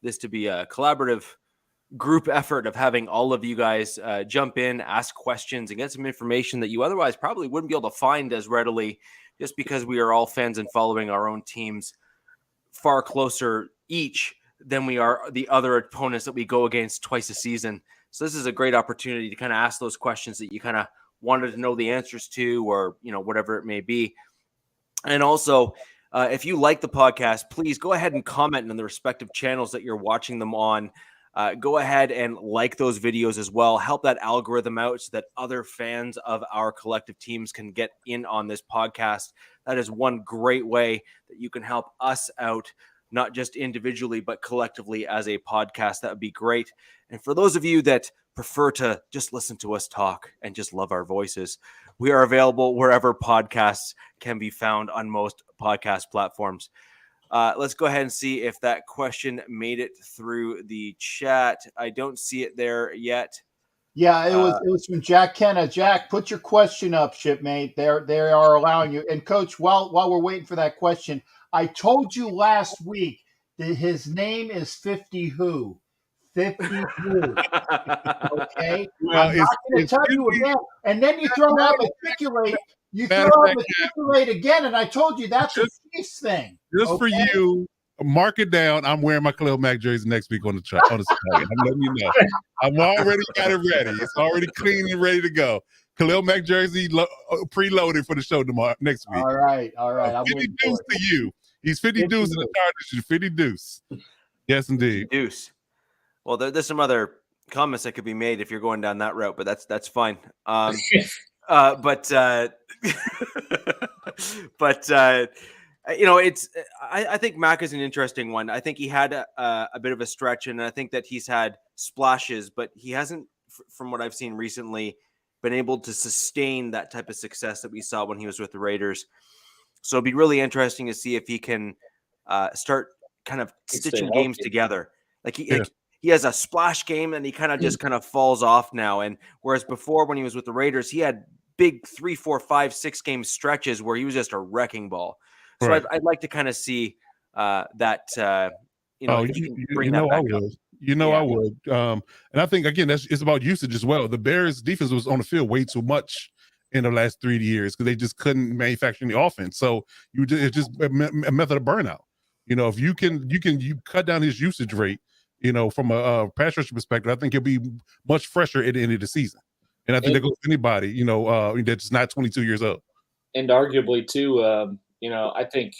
this to be a collaborative group effort of having all of you guys jump in, ask questions, and get some information that you otherwise probably wouldn't be able to find as readily, just because we are all fans and following our own teams far closer each than we are the other opponents that we go against twice a season. So this is a great opportunity to kind of ask those questions that you kind of wanted to know the answers to, or, whatever it may be. And also, if you like the podcast, please go ahead and comment on the respective channels that you're watching them on. Go ahead and like those videos as well. Help that algorithm out so that other fans of our collective teams can get in on this podcast. That is one great way that you can help us out, not just individually, but collectively as a podcast. That would be great. And for those of you that prefer to just listen to us talk and just love our voices, we are available wherever podcasts can be found on most podcast platforms. Let's go ahead and see if that question made it through the chat. I don't see it there yet. Yeah, it was from Jack Kenna. Jack, put your question up, shipmate. They are allowing you. And Coach, while we're waiting for that question, I told you last week that his name is 50 Who. 50 Who. Okay? Well, I'm not going to tell you again. And then you throw out matriculate. You throw out matriculate again, and I told you that's a Chiefs thing. Just for you, mark it down. I'm wearing my Khalil Mack jersey next week on the site. I'm letting you know. I've already got it ready. It's already clean and ready to go. Khalil Mack jersey preloaded for the show tomorrow next week. All right. 50 deuce to you. He's 50 deuce in the target. 50 deuce. Yes, indeed. Deuce. Well, there's some other comments that could be made if you're going down that route, but that's fine. But I think Mac is an interesting one. I think he had a bit of a stretch, and I think that he's had splashes, but he hasn't, from what I've seen recently, been able to sustain that type of success that we saw when he was with the Raiders. So it'd be really interesting to see if he can start kind of stitching games together. Like he has a splash game, and he kind of just kind of falls off now. And whereas before, when he was with the Raiders, he had big 3, 4, 5, 6 game stretches where he was just a wrecking ball. So right. I'd like to kind of see that. Bring that back up. I would. And I think, again, it's about usage as well. The Bears defense was on the field way too much in the last 3 years because they just couldn't manufacture any offense. So it's just a method of burnout. If you cut down his usage rate, from a pass rusher perspective, I think he'll be much fresher at the end of the season. And I think that goes to anybody, that's not 22 years old. And arguably too, I think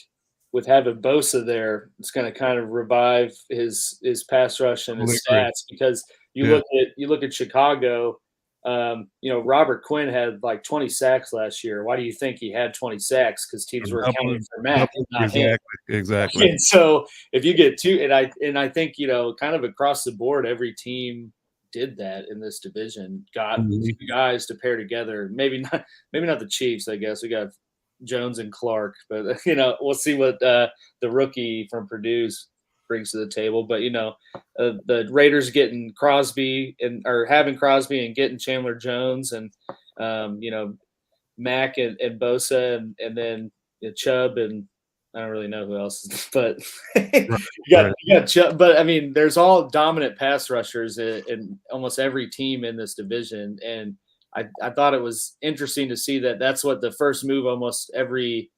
with having Bosa there, it's going to kind of revive his pass rush and his stats, because you look at Chicago. Robert Quinn had like 20 sacks last year. Why do you think he had 20 sacks? Because teams were accounting for Mac, not him. Exactly. And so if you get two, and I think kind of across the board, every team did that in this division. Got two guys to pair together. Maybe not the Chiefs. I guess we got Jones and Clark, but we'll see what the rookie from Purdue brings to the table. But the Raiders getting Crosby or having Crosby and getting Chandler Jones and Mack and Bosa and then Chubb, and I don't really know who else, but you got Chubb. But I mean, there's all dominant pass rushers in almost every team in this division, and I thought it was interesting to see that that's what the first move almost every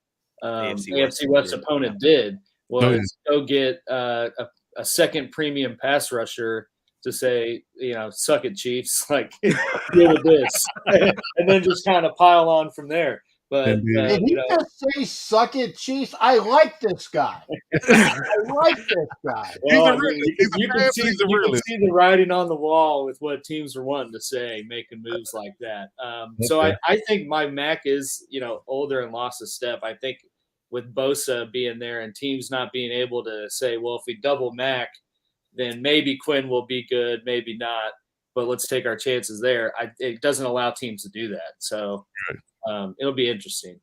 AFC West opponent did was go get a second premium pass rusher to say, suck it, Chiefs, like deal with this, and then just kind of pile on from there. But did he just say "suck it, Chiefs"? I like this guy. Well, you can see the writing on the wall with what teams are wanting to say, making moves like that. So I think my Mac is older and lost a step. I think with Bosa being there and teams not being able to say, well, if we double Mac, then maybe Quinn will be good, maybe not, but let's take our chances there. It doesn't allow teams to do that. So it'll be interesting.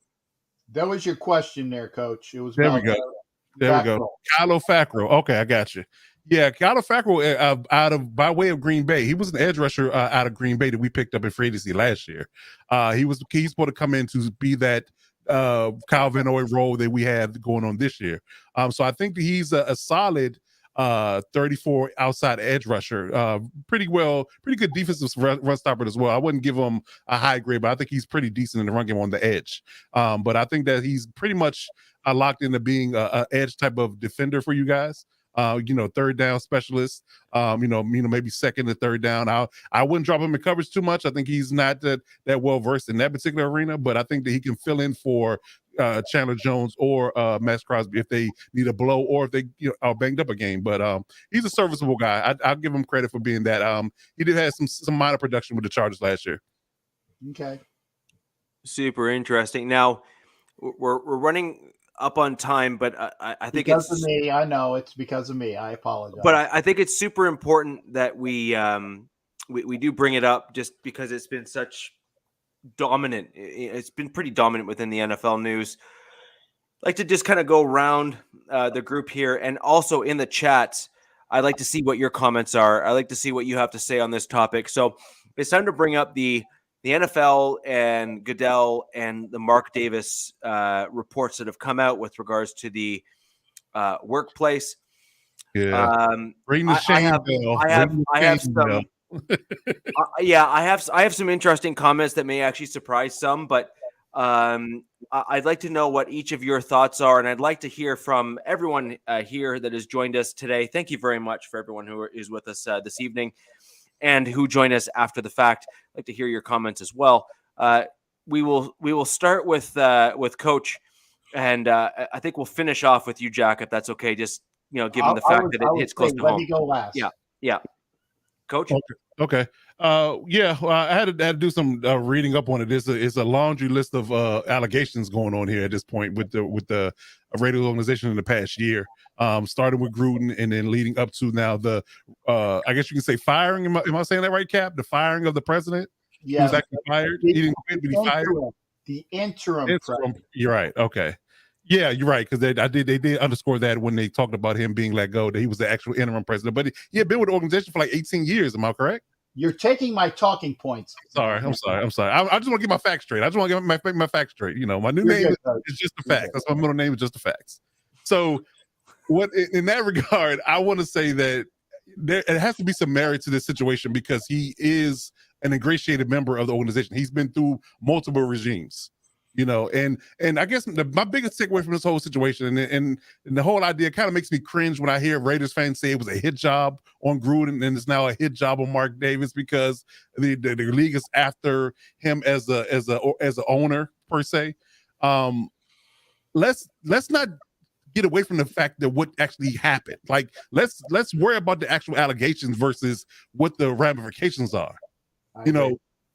That was your question there, Coach. It was there we go. There we go. Kylo Fackrell. Okay, I got you. Yeah, Kylo Fackrell by way of Green Bay. He was an edge rusher out of Green Bay that we picked up in free agency last year. He's supposed to come in to be that Kyle Van Noy role that we have going on this year. So I think that he's a solid 34 outside edge rusher. Pretty good defensive run stopper as well. I wouldn't give him a high grade, but I think he's pretty decent in the run game on the edge. But I think that he's pretty much locked into being a edge type of defender for you guys. Third down specialist, maybe second to third down. I wouldn't drop him in coverage too much. I think he's not that well versed in that particular arena, but I think that he can fill in for Chandler Jones or Max Crosby if they need a blow or if they are banged up a game. But he's a serviceable guy. I'll give him credit for being that. He did have some minor production with the Chargers last year. Okay. Super interesting. Now we're running up on time, but I think because of me. I know it's because of me. I apologize. But I think it's super important that we do bring it up just because it's been such dominant. It's been pretty dominant within the NFL news. I'd like to just kind of go around the group here, and also in the chat, I'd like to see what your comments are. I'd like to see what you have to say on this topic. So it's time to bring up the NFL and Goodell and the Mark Davis reports that have come out with regards to the workplace. Yeah, bring the shame bill. I have some. I have some interesting comments that may actually surprise some, but I'd like to know what each of your thoughts are, and I'd like to hear from everyone here that has joined us today. Thank you very much for everyone who is with us this evening and who join us after the fact. I'd like to hear your comments as well. We will start with Coach, and I think we'll finish off with you, Jack, if that's okay. Just given the fact that it hits close to home. Let me go last. Yeah. Coach. Okay. I had to do some reading up on it. It's a laundry list of allegations going on here at this point with the Raiders organization in the past year. Starting with Gruden and then leading up to now the I guess you can say firing. Am I saying that right, Cap? The firing of the president? Yeah. He was actually fired. He didn't quit, but he fired. The interim president. You're right. Okay. Yeah, you're right, because they did underscore that when they talked about him being let go, that he was the actual interim president. But he had been with the organization for like 18 years. Am I correct? You're taking my talking points. I'm sorry. I just want to get my facts straight. I just want to get my facts straight. My new name is just the facts. That's my middle name is just the facts. So, what in that regard, I want to say that it has to be some merit to this situation because he is an ingratiated member of the organization. He's been through multiple regimes. And I guess my biggest takeaway from this whole situation and the whole idea kind of makes me cringe when I hear Raiders fans say it was a hit job on Gruden and it's now a hit job on Mark Davis because the league is after him as a owner per se. Let's not get away from the fact that what actually happened. Like let's worry about the actual allegations versus what the ramifications are.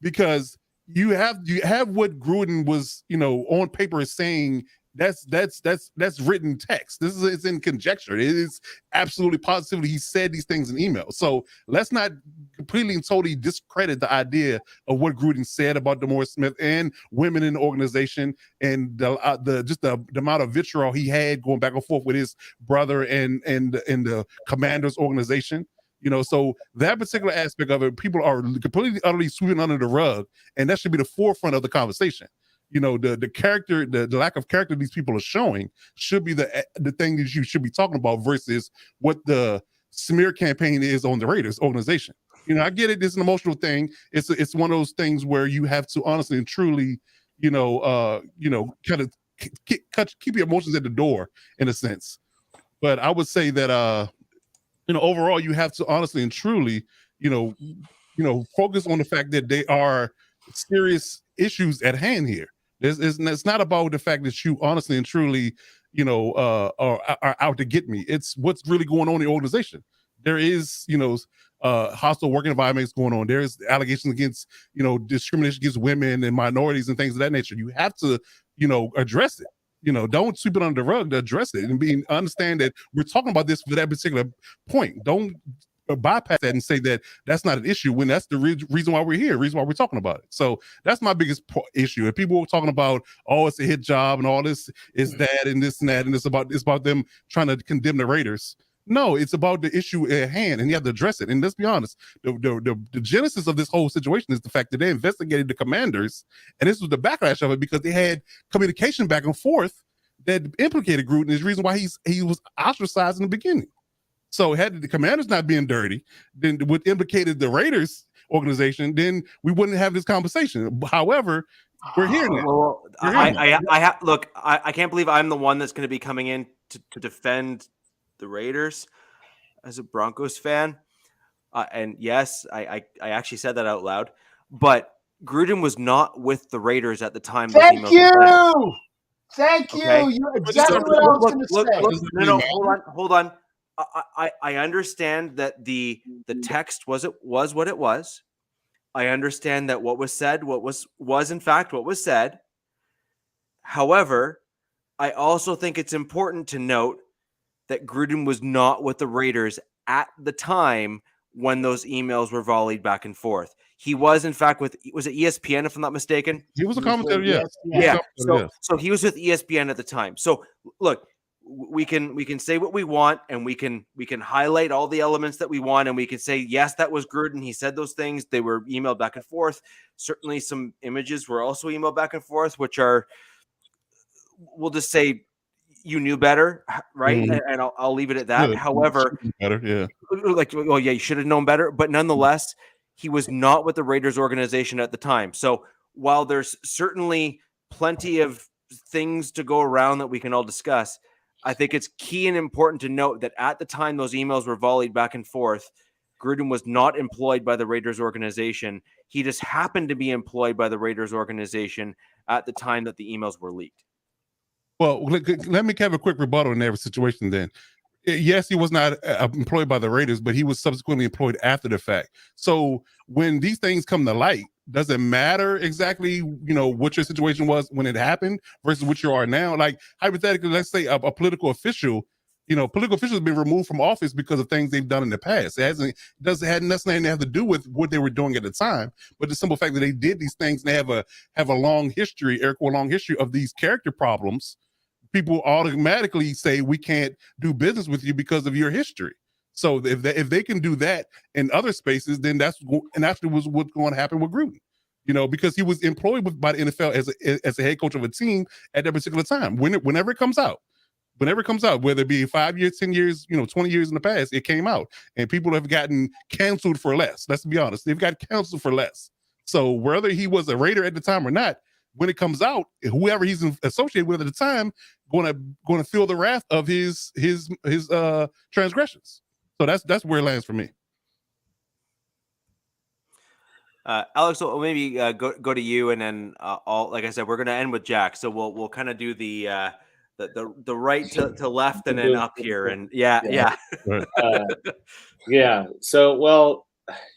Because you have what Gruden was, on paper is saying. That's written text. It's in conjecture. It is absolutely positively he said these things in email. So let's not completely and totally discredit the idea of what Gruden said about DeMaurice Smith and women in the organization and the amount of vitriol he had going back and forth with his brother and the Commanders organization. So that particular aspect of it, people are completely, utterly sweeping under the rug, and that should be the forefront of the conversation. The character, the lack of character these people are showing should be the thing that you should be talking about versus what the smear campaign is on the Raiders organization. I get it. It's an emotional thing. It's one of those things where you have to honestly and truly, kind of keep your emotions at the door in a sense. But I would say that, overall, you have to honestly and truly, focus on the fact that they are serious issues at hand here. It's not about the fact that you honestly and truly, are out to get me. It's what's really going on in the organization. There is, hostile work environments going on. There's allegations against, discrimination against women and minorities and things of that nature. You have to, address it. don't sweep it under the rug, to address it and understand that we're talking about this for that particular point. Don't bypass that and say that that's not an issue when that's the reason why we're here, reason why we're talking about it. So that's my biggest issue. If people are talking about, oh, it's a hit job and all this is that and this and that, and it's about them trying to condemn the Raiders. No, it's about the issue at hand, and you have to address it. And let's be honest, the genesis of this whole situation is the fact that they investigated the Commanders, and this was the backlash of it because they had communication back and forth that implicated Gruden. Is the reason why he was ostracized in the beginning. So had the Commanders not being dirty, then what implicated the Raiders organization, then we wouldn't have this conversation. However, we're here now. Well, I can't believe I'm the one that's going to be coming in to defend the Raiders as a Broncos fan. And yes, I actually said that out loud, but Gruden was not with the Raiders at the time. Thank you. Thank you. Okay? You're exactly what I was going to say. No, hold on. I understand that the text was what it was. I understand that what was said, was in fact what was said. However, I also think it's important to note that Gruden was not with the Raiders at the time when those emails were volleyed back and forth. He was, in fact, was it ESPN, if I'm not mistaken? He was a commentator, yeah. So he was with ESPN at the time. So look, we can say what we want, and we can highlight all the elements that we want, and we can say, yes, that was Gruden. He said those things. They were emailed back and forth. Certainly some images were also emailed back and forth, which are, we'll just say, you knew better, right? Mm-hmm. And I'll leave it at that. Yeah, however, better, yeah. You should have known better. But nonetheless, he was not with the Raiders organization at the time. So while there's certainly plenty of things to go around that we can all discuss, I think it's key and important to note that at the time those emails were volleyed back and forth, Gruden was not employed by the Raiders organization. He just happened to be employed by the Raiders organization at the time that the emails were leaked. Well, let me have a quick rebuttal in every situation then. Yes, he was not employed by the Raiders, but he was subsequently employed after the fact. So when these things come to light, does it matter exactly, what your situation was when it happened versus what you are now? Like, hypothetically, let's say a political official, political officials have been removed from office because of things they've done in the past. It had nothing to have to do with what they were doing at the time, but the simple fact that they did these things and they have a long history of these character problems. People automatically say we can't do business with you because of your history. So if they can do that in other spaces, then that's what's going to happen with Gruden. Because he was employed by the NFL as a head coach of a team at that particular time. Whenever it comes out, whether it be 5 years, 10 years, 20 years in the past, it came out, and people have gotten canceled for less. Let's be honest, they've got canceled for less. So whether he was a Raider at the time or not, when it comes out, whoever he's associated with at the time going to feel the wrath of his transgressions. So that's where it lands for me. Alex, we'll maybe go to you, and then like I said, we're going to end with Jack. So we'll kind of do the right to left and then up here, and yeah. So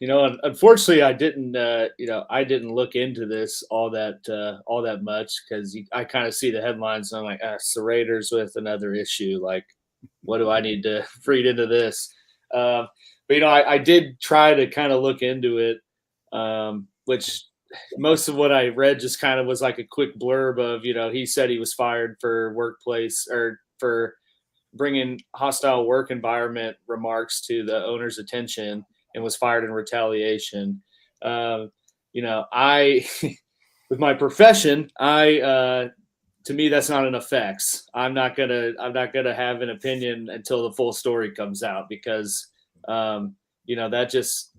unfortunately, I didn't look into this all that much because I kind of see the headlines and I'm like, it's the Raiders with another issue. Like, what do I need to read into this? But I did try to kind of look into it, which most of what I read just kind of was like a quick blurb of, he said he was fired for workplace or for bringing hostile work environment remarks to the owner's attention, and was fired in retaliation. I with my profession, to me, that's not enough facts. I'm not gonna have an opinion until the full story comes out because, that just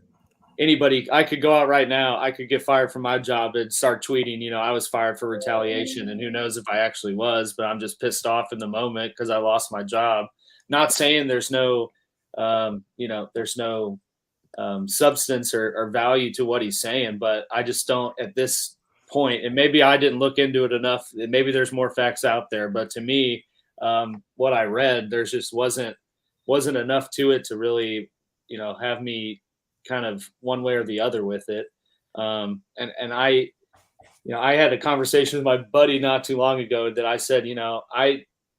anybody. I could go out right now. I could get fired from my job and start tweeting. I was fired for retaliation, and who knows if I actually was, but I'm just pissed off in the moment because I lost my job. Not saying there's no, substance or value to what he's saying, but I just don't at this point, and maybe I didn't look into it enough. Maybe there's more facts out there, but to me, what I read, there's just wasn't enough to it to really, have me kind of one way or the other with it. And I had a conversation with my buddy not too long ago that I said,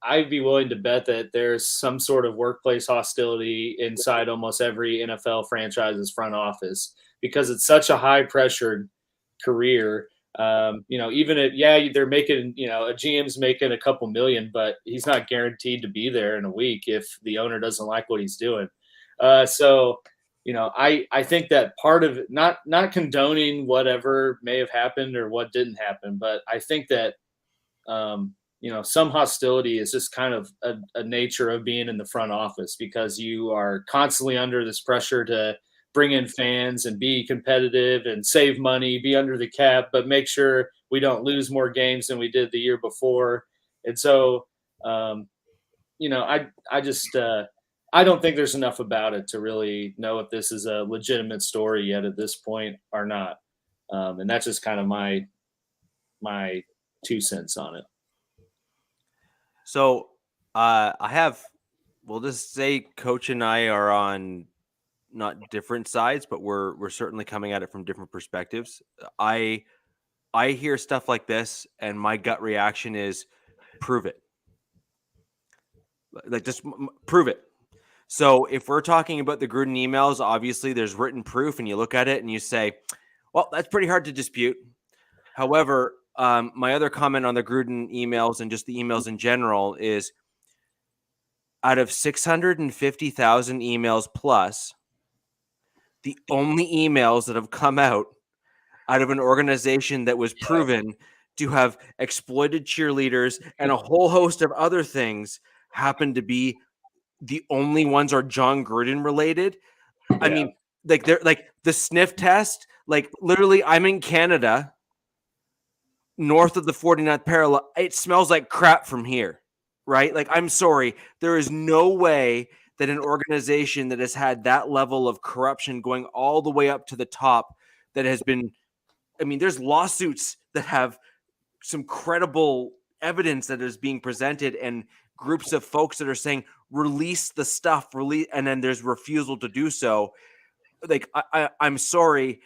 I'd be willing to bet that there's some sort of workplace hostility inside almost every NFL franchise's front office because it's such a high pressured career. Even they're making, a GM's making a couple million, but he's not guaranteed to be there in a week if the owner doesn't like what he's doing. I think that part of it, not condoning whatever may have happened or what didn't happen, but I think that, some hostility is just kind of a nature of being in the front office because you are constantly under this pressure to bring in fans and be competitive and save money, be under the cap, but make sure we don't lose more games than we did the year before. And so, I don't think there's enough about it to really know if this is a legitimate story yet at this point or not. And that's just kind of my 2 cents on it. So we'll just say Coach and I are on not different sides, but we're certainly coming at it from different perspectives. I hear stuff like this and my gut reaction is prove it. Like just prove it. So if we're talking about the Gruden emails, obviously there's written proof and you look at it and you say, well, that's pretty hard to dispute. However, my other comment on the Gruden emails and just the emails in general is out of 650,000 emails plus, the only emails that have come out of an organization that was proven to have exploited cheerleaders and a whole host of other things happen to be the only ones are John Gruden related. Yeah. I mean, like they're like the sniff test, like literally I'm in Canada, north of the 49th parallel. It smells like crap from here, right? Like, I'm sorry. There is no way that an organization that has had that level of corruption going all the way up to the top that has been, I mean, there's lawsuits that have some credible evidence that is being presented and groups of folks that are saying, release the stuff, and then there's refusal to do so. Like, I'm sorry,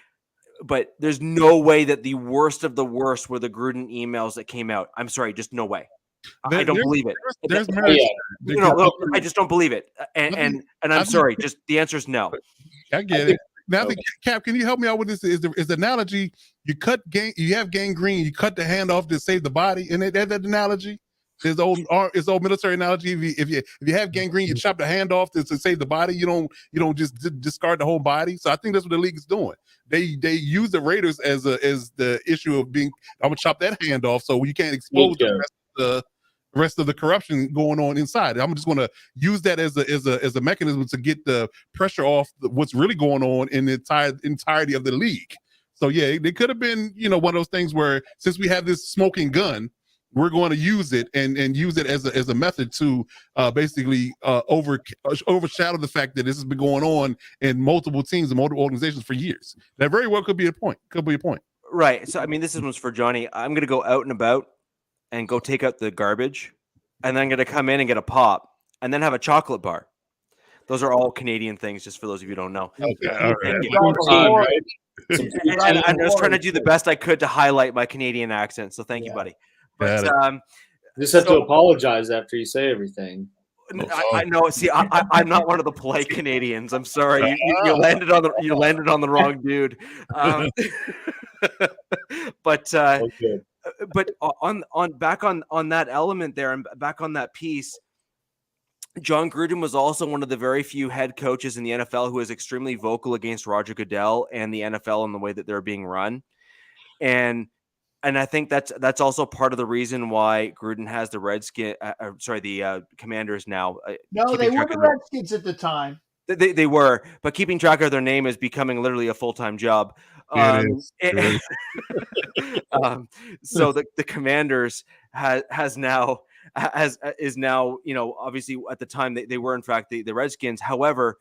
but there's no way that the worst of the worst were the Gruden emails that came out. I'm sorry, just no way. I don't believe it. No, I just don't believe it. And I'm sorry, just the answer is no. I get it. Now, Cap, can you help me out with this? Is the analogy you have gangrene, you cut the hand off to save the body, and that analogy is the old military analogy. If you have gangrene, you chop the hand off to save the body. You don't just discard the whole body. So I think that's what the league is doing. They use the Raiders as the issue of being, I'm gonna chop that hand off so you can't expose the rest of the corruption going on inside. I'm just gonna use that as a mechanism to get the pressure off what's really going on in the entirety of the league. So yeah, it could have been one of those things where since we have this smoking gun, we're going to use it and use it as a method to basically overshadow the fact that this has been going on in multiple teams and multiple organizations for years. That very well could be a point. Right. So I mean, this one's for Johnny. I'm going to go out and about and go take out the garbage, and then I'm going to come in and get a pop, and then have a chocolate bar. Those are all Canadian things, just for those of you who don't know. Okay. All right. And I was trying to do the best I could to highlight my Canadian accent. So thank you, buddy. But just have to apologize after you say everything. I know. See, I'm not one of the polite Canadians. I'm sorry. You landed on the wrong dude. But on that element there, and back on that piece, John Gruden was also one of the very few head coaches in the NFL who was extremely vocal against Roger Goodell and the NFL and the way that they're being run. And I think that's also part of the reason why Gruden has the Commanders now. No, they were the Redskins at the time. They were, but keeping track of their name is becoming literally a full-time job. So the Commanders is now, obviously at the time they were in fact the Redskins. However,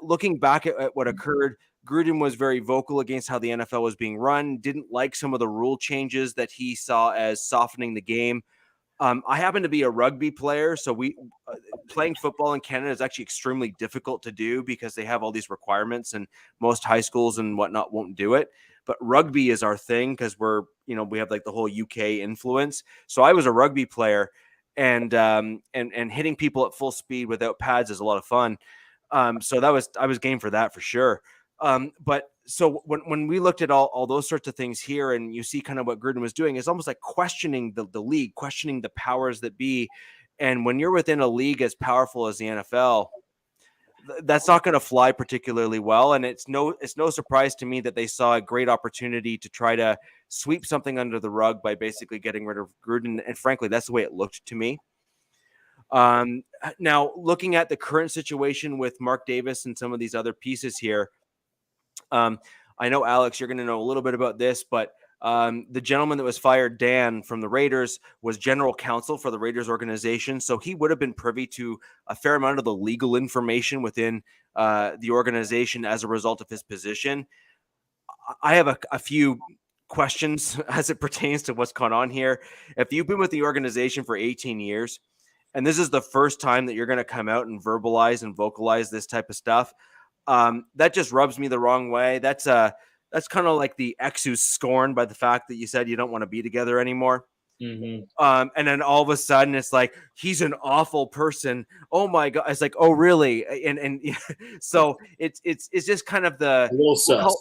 looking back at what occurred, Gruden was very vocal against how the NFL was being run, didn't like some of the rule changes that he saw as softening the game. I happen to be a rugby player, so playing football in Canada is actually extremely difficult to do because they have all these requirements and most high schools and whatnot won't do it. but rugby is our thing because we have like the whole UK influence. So I was a rugby player, and hitting people at full speed without pads is a lot of fun. So I was game for that for sure. But so when we looked at all those sorts of things here, and you see kind of what Gruden was doing, it's almost like questioning the league, questioning the powers that be. And when you're within a league as powerful as the NFL, that's not going to fly particularly well. And it's no surprise to me that they saw a great opportunity to try to sweep something under the rug by basically getting rid of Gruden. And frankly, that's the way it looked to me. Now, looking at the current situation with Mark Davis and some of these other pieces here, I know, Alex, you're going to know a little bit about this, but the gentleman that was fired, Dan, from the Raiders, was general counsel for the Raiders organization. So he would have been privy to a fair amount of the legal information within the organization as a result of his position. I have a few questions as it pertains to what's gone on here. If you've been with the organization for 18 years, and this is the first time that you're going to come out and verbalize and vocalize this type of stuff, that just rubs me the wrong way. That's kind of like the ex who's scorned by the fact that you said you don't want to be together anymore. Mm-hmm. And then all of a sudden it's like, he's an awful person. Oh my God. It's like, oh really? And so it's just kind of the, A little sus.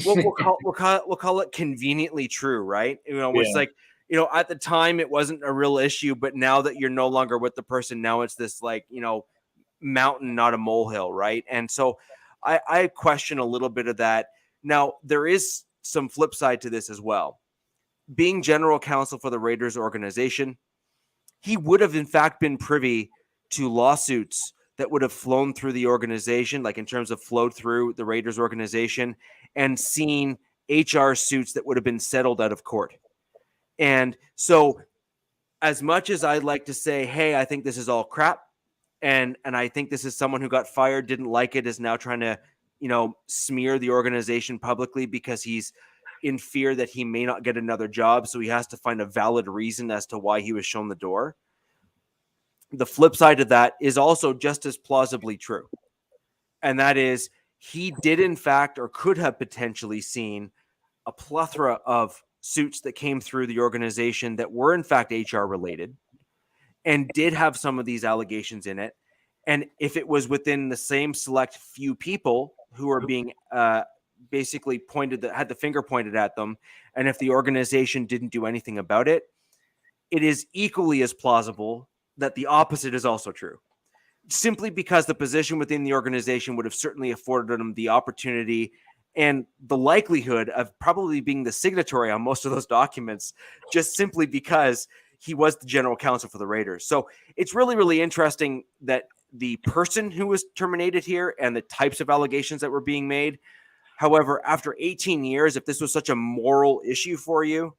we'll call it conveniently true. Right. It's like, at the time it wasn't a real issue, but now that you're no longer with the person, now it's this like, mountain, not a molehill. Right. And so I question a little bit of that. Now, there is some flip side to this as well. Being general counsel for the Raiders organization, he would have in fact been privy to lawsuits that would have flown through the organization, like in terms of flowed through the Raiders organization, and seen HR suits that would have been settled out of court. And so as much as I'd like to say, hey, I think this is all crap, and I think this is someone who got fired, didn't like it, is now trying to, smear the organization publicly because he's in fear that he may not get another job. So he has to find a valid reason as to why he was shown the door. The flip side of that is also just as plausibly true. And that is, he did in fact, or could have potentially seen a plethora of suits that came through the organization that were in fact HR related and did have some of these allegations in it. And if it was within the same select few people who are being basically had the finger pointed at them, and if the organization didn't do anything about it, it is equally as plausible that the opposite is also true. Simply because the position within the organization would have certainly afforded them the opportunity and the likelihood of probably being the signatory on most of those documents, just simply because he was the general counsel for the Raiders. So it's really, really interesting that the person who was terminated here and the types of allegations that were being made. However, after 18 years, if this was such a moral issue for you,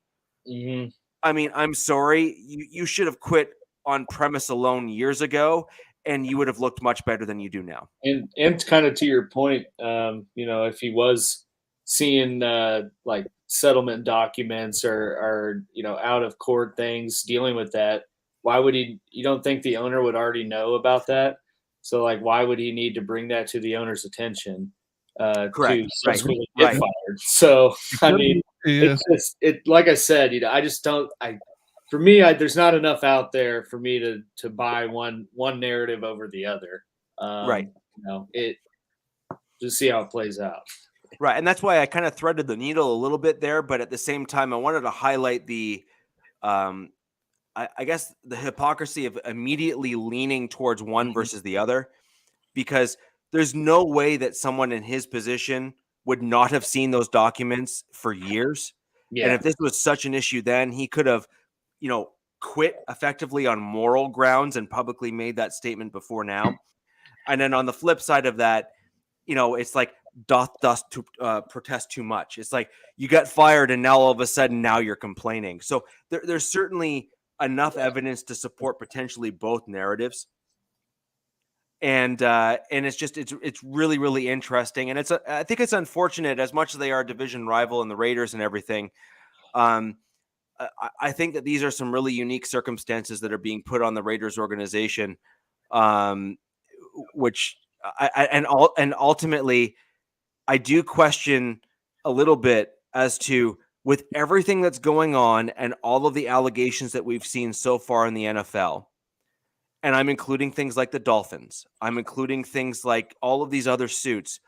Mm-hmm. I mean, I'm sorry, you should have quit on premise alone years ago, and you would have looked much better than you do now. And kind of to your point, if he was seeing like settlement documents or out of court things, dealing with that, why would he? You don't think the owner would already know about that? So like, why would he need to bring that to the owner's attention? Correct. To subsequently Right. get fired. So I mean, Yeah. it like I said, I just don't. For me, there's not enough out there for me to buy one narrative over the other. Right. It just see how it plays out. Right. And that's why I kind of threaded the needle a little bit there. But at the same time, I wanted to highlight the, I guess, the hypocrisy of immediately leaning towards one versus the other, because there's no way that someone in his position would not have seen those documents for years. Yeah. And if this was such an issue, then he could have, quit effectively on moral grounds and publicly made that statement before now. And then on the flip side of that, it's like doth to protest too much. It's like you got fired and now all of a sudden now you're complaining. So there's certainly enough evidence to support potentially both narratives. And it's really, really interesting. And I think it's unfortunate, as much as they are a division rival and the Raiders and everything. I think that these are some really unique circumstances that are being put on the Raiders organization, which ultimately I do question a little bit as to, with everything that's going on and all of the allegations that we've seen so far in the NFL, and I'm including things like the Dolphins, I'm including things like all of these other suits,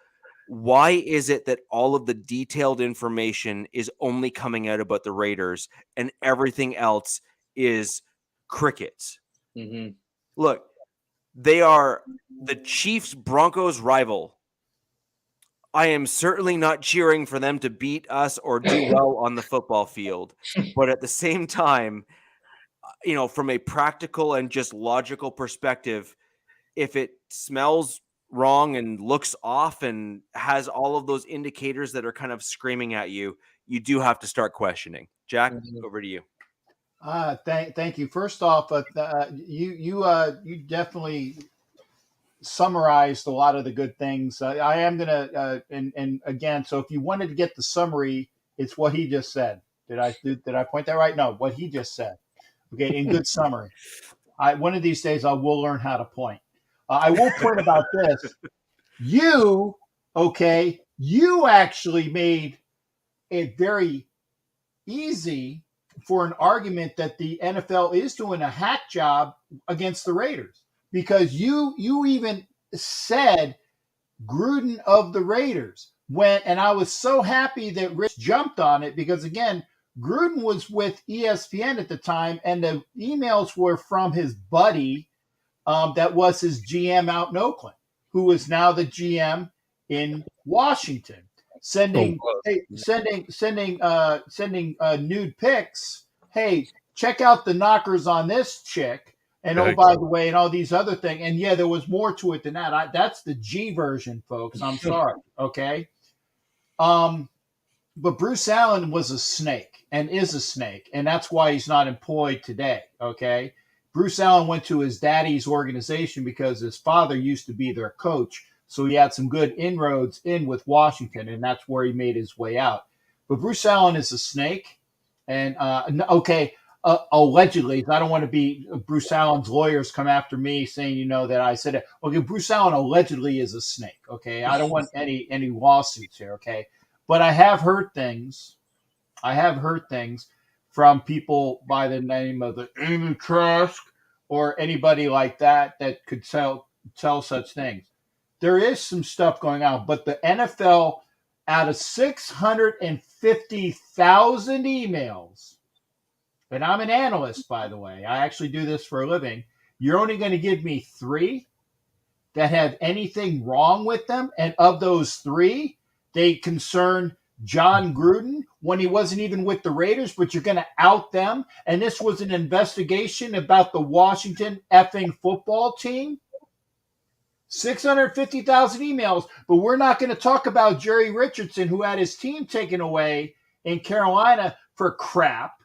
why is it that all of the detailed information is only coming out about the Raiders and everything else is crickets? Mm-hmm. Look, they are the Chiefs-Broncos rival. I am certainly not cheering for them to beat us or do well on the football field. But at the same time, from a practical and just logical perspective, if it smells wrong and looks off and has all of those indicators that are kind of screaming at you, you do have to start questioning. Jack, over to you. Thank you. First off, you definitely summarized a lot of the good things. I am gonna and again, so if you wanted to get the summary, it's what he just said. Did I point that right? No, what he just said. Okay, in good summary. One of these days I will learn how to point. I will point about this. You actually made it very easy for an argument that the NFL is doing a hack job against the Raiders, because you even said Gruden of the Raiders and I was so happy that Rich jumped on it, because again, Gruden was with ESPN at the time, and the emails were from his buddy that was his GM out in Oakland, who is now the GM in Washington, sending nude pics. Hey, check out the knockers on this chick, and oh, by the way, and all these other things. And yeah, there was more to it than that. That's the G version, folks. I'm sorry. Okay. But Bruce Allen was a snake and is a snake, and that's why he's not employed today. Okay. Bruce Allen went to his daddy's organization because his father used to be their coach. So he had some good inroads in with Washington, and that's where he made his way out. But Bruce Allen is a snake. And, allegedly, I don't want to be Bruce Allen's lawyers come after me saying, that I said it. Okay, Bruce Allen allegedly is a snake. Okay, I don't want any lawsuits here. Okay, but I have heard things. From people by the name of the Amy Trask or anybody like that could tell such things. There is some stuff going on, but the NFL, out of 650,000 emails, and I'm an analyst, by the way, I actually do this for a living, you're only going to give me 3 that have anything wrong with them, and of those 3, they concern John Gruden when he wasn't even with the Raiders, but you're going to out them. And this was an investigation about the Washington effing football team. 650,000 emails, but we're not going to talk about Jerry Richardson, who had his team taken away in Carolina for crap.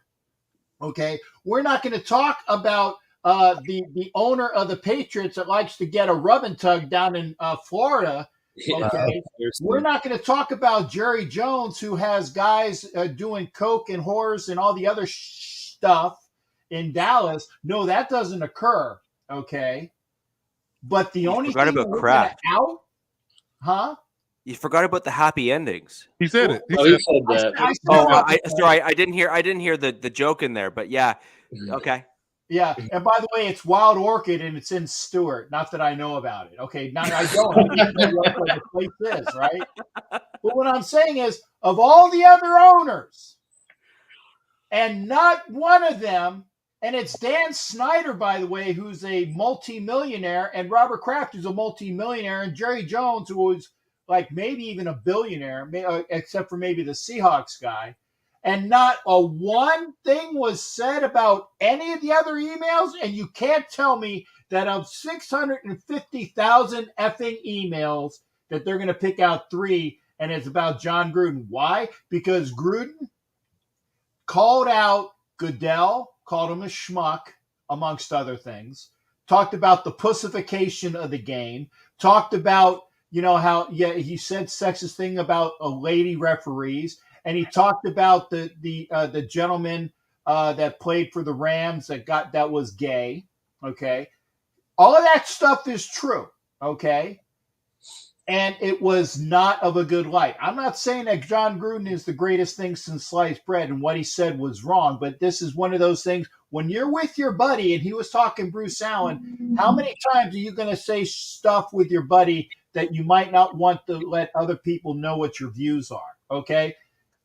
Okay. We're not going to talk about the owner of the Patriots that likes to get a rub and tug down in Florida. Okay, we're not going to talk about Jerry Jones, who has guys doing coke and whores and all the other stuff in Dallas. No, that doesn't occur. Okay, but the only thing about Kraft out, huh? You forgot about the happy endings. He said it. He said that. I didn't hear the joke in there, but yeah, okay. Yeah, and by the way, it's Wild Orchid and it's in Stewart. Not that I know about it. Okay, now I don't. I just know where the place is, right? But what I'm saying is, of all the other owners, and not one of them, and it's Dan Snyder, by the way, who's a multimillionaire, and Robert Kraft, who's a multimillionaire, and Jerry Jones, who was like maybe even a billionaire, except for maybe the Seahawks guy. And not a one thing was said about any of the other emails. And you can't tell me that of 650,000 effing emails that they're going to pick out 3 and it's about John Gruden. Why? Because Gruden called out Goodell, called him a schmuck, amongst other things, talked about the pussification of the game, talked about, how, he said sexist thing about lady referees. And he talked about the gentleman that played for the Rams that was gay. Okay, all of that stuff is true. Okay, And it was not of a good light. I'm not saying that John Gruden is the greatest thing since sliced bread and what he said was wrong, but this is one of those things when you're with your buddy, and he was talking Bruce Allen, how many times are you going to say stuff with your buddy that you might not want to let other people know what your views are? Okay.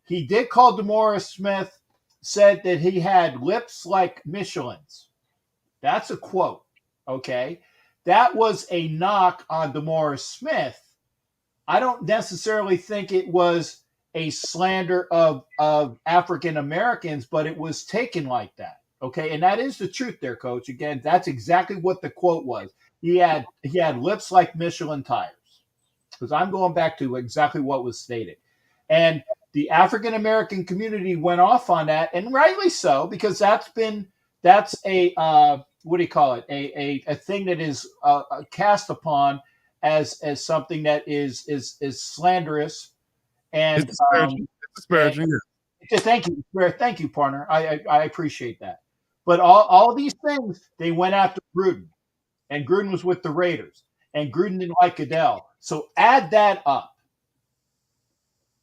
He did call DeMaurice Smith, said that he had lips like Michelin's. That's a quote. Okay. That was a knock on DeMaurice Smith. I don't necessarily think it was a slander of African Americans, but it was taken like that. Okay, and that is the truth there, Coach. Again, that's exactly what the quote was. He had lips like Michelin tires. Because I'm going back to exactly what was stated. And the African American community went off on that, and rightly so, because that's a what do you call it? A thing that is cast upon as something that is slanderous and it's disparaging. Thank you, partner. I appreciate that. But all these things, they went after Gruden, and Gruden was with the Raiders, and Gruden didn't like Goodell. So add that up.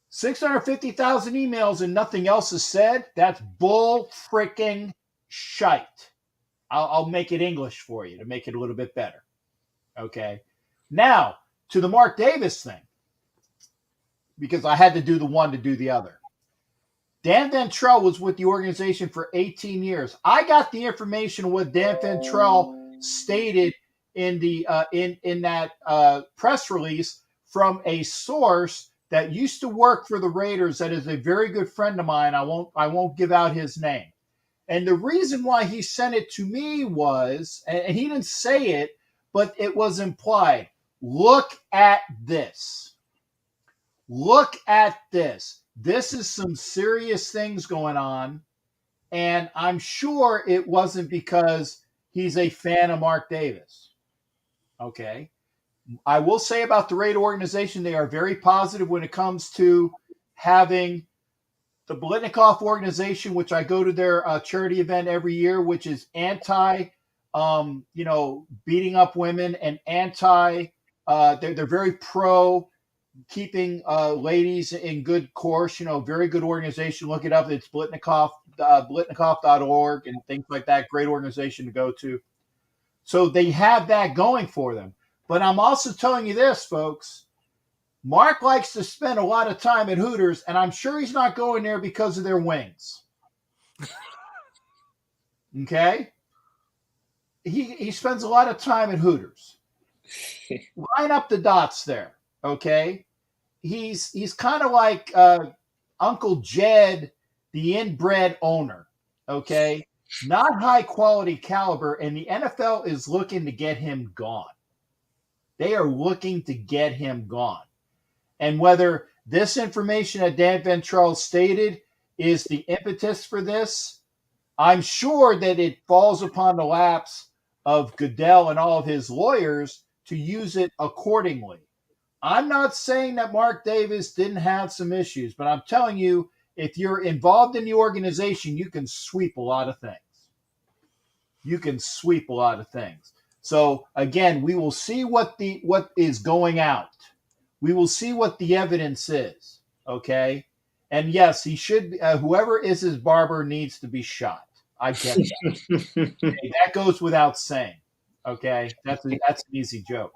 650,000 emails and nothing else is said. That's bull freaking shite. I'll make it English for you to make it a little bit better. Okay. Now, to the Mark Davis thing, because I had to do the one to do the other. Dan Ventrell was with the organization for 18 years. I got the information of what Dan Ventrell stated in the in that press release from a source that used to work for the Raiders that is a very good friend of mine. I won't give out his name. And the reason why he sent it to me was, and he didn't say it, but it was implied. Look at this. Look at this. This is some serious things going on. And I'm sure it wasn't because he's a fan of Mark Davis. Okay. I will say about the Raider organization, they are very positive when it comes to having the Blitnikoff organization, which I go to their charity event every year, which is anti, beating up women and anti. They're very pro keeping ladies in good course. Very good organization. Look it up. It's Blitnikoff, Blitnikoff.org and things like that. Great organization to go to. So they have that going for them. But I'm also telling you this, folks. Mark likes to spend a lot of time at Hooters, and I'm sure he's not going there because of their wings. Okay? He spends a lot of time at Hooters. Line up the dots there, okay? He's kind of like Uncle Jed, the inbred owner, okay? Not high quality caliber, and the NFL is looking to get him gone. They are looking to get him gone. And whether this information that Dan Ventrell stated is the impetus for this, I'm sure that it falls upon the laps of Goodell and all of his lawyers to use it accordingly. I'm not saying that Mark Davis didn't have some issues, but I'm telling you, if you're involved in the organization, you can sweep a lot of things. You can sweep a lot of things. So again, we will see what is going out. We will see what the evidence is, okay? And yes, he should. Whoever is his barber needs to be shot. I get that. Okay, that goes without saying, okay? That's an easy joke.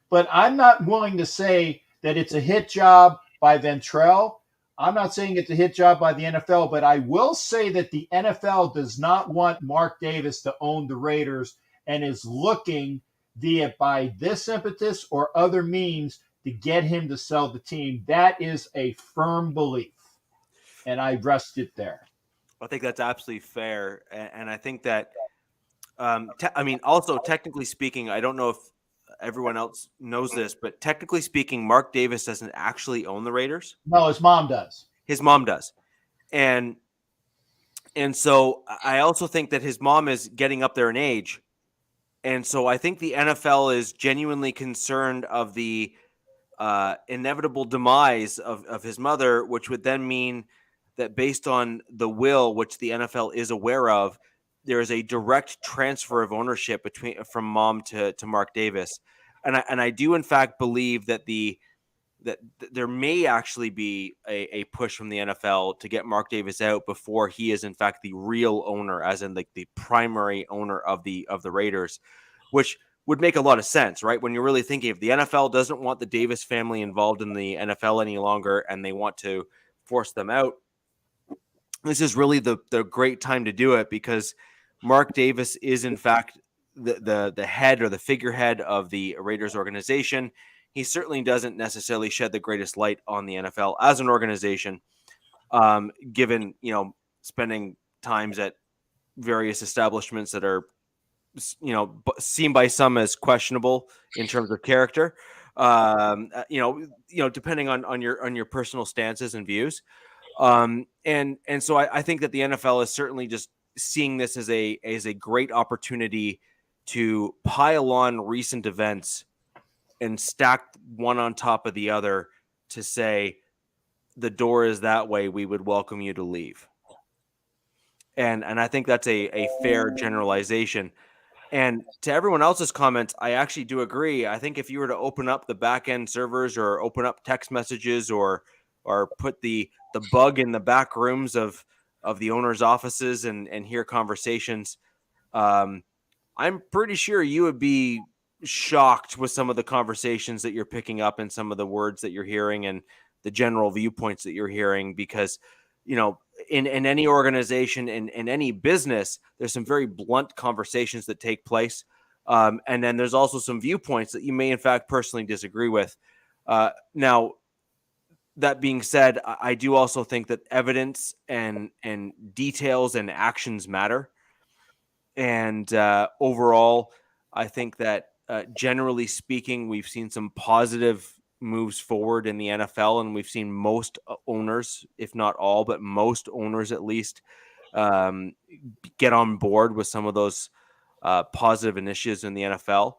But I'm not willing to say that it's a hit job by Ventrell. I'm not saying it's a hit job by the NFL, but I will say that the NFL does not want Mark Davis to own the Raiders and is looking, be it by this impetus or other means, to get him to sell the team. That is a firm belief, and I rest it there. I think that's absolutely fair, and I think that, also technically speaking, I don't know if everyone else knows this, but technically speaking, Mark Davis doesn't actually own the Raiders. No, his mom does. His mom does, and so I also think that his mom is getting up there in age, and so I think the NFL is genuinely concerned of the inevitable demise of his mother, which would then mean that based on the will, which the NFL is aware of, there is a direct transfer of ownership from mom to Mark Davis. and I do in fact believe that that there may actually be a push from the NFL to get Mark Davis out before he is in fact the real owner, as in like the primary owner of the Raiders, which would make a lot of sense, right? When you're really thinking, if the NFL doesn't want the Davis family involved in the NFL any longer and they want to force them out, this is really the great time to do it, because Mark Davis is in fact the head or the figurehead of the Raiders organization. He certainly doesn't necessarily shed the greatest light on the NFL as an organization, given, spending times at various establishments that are, seen by some as questionable in terms of character, depending on your personal stances and views. And so I think that the NFL is certainly just seeing this as a great opportunity to pile on recent events and stack one on top of the other to say, the door is that way, we would welcome you to leave. And I think that's a fair generalization. And to everyone else's comments, I actually do agree. I think if you were to open up the back end servers or open up text messages or put the bug in the back rooms of the owners' offices and hear conversations, I'm pretty sure you would be shocked with some of the conversations that you're picking up and some of the words that you're hearing and the general viewpoints that you're hearing, because, in any organization, in any business, there's some very blunt conversations that take place. And then there's also some viewpoints that you may in fact personally disagree with. Now, that being said, I do also think that evidence and details and actions matter. And overall, I think that generally speaking, we've seen some positive moves forward in the NFL, and we've seen most owners, if not all, but most owners at least, get on board with some of those positive initiatives in the NFL.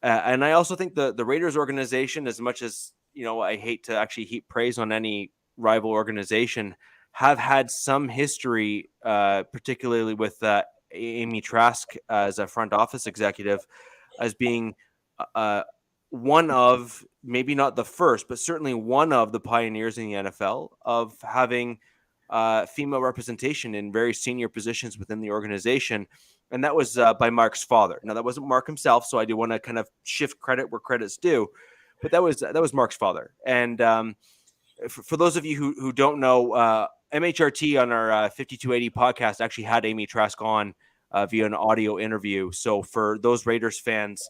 And I also think the Raiders organization, as much as, I hate to actually heap praise on any rival organization, have had some history, particularly with Amy Trask as a front office executive, as being one of, maybe not the first, but certainly one of the pioneers in the NFL of having female representation in very senior positions within the organization. And that was by Mark's father. Now, that wasn't Mark himself, so I do want to kind of shift credit where credit's due, but that was Mark's father. And for those of you who don't know, MHRT on our 5280 podcast actually had Amy Trask on via an audio interview. So for those Raiders fans,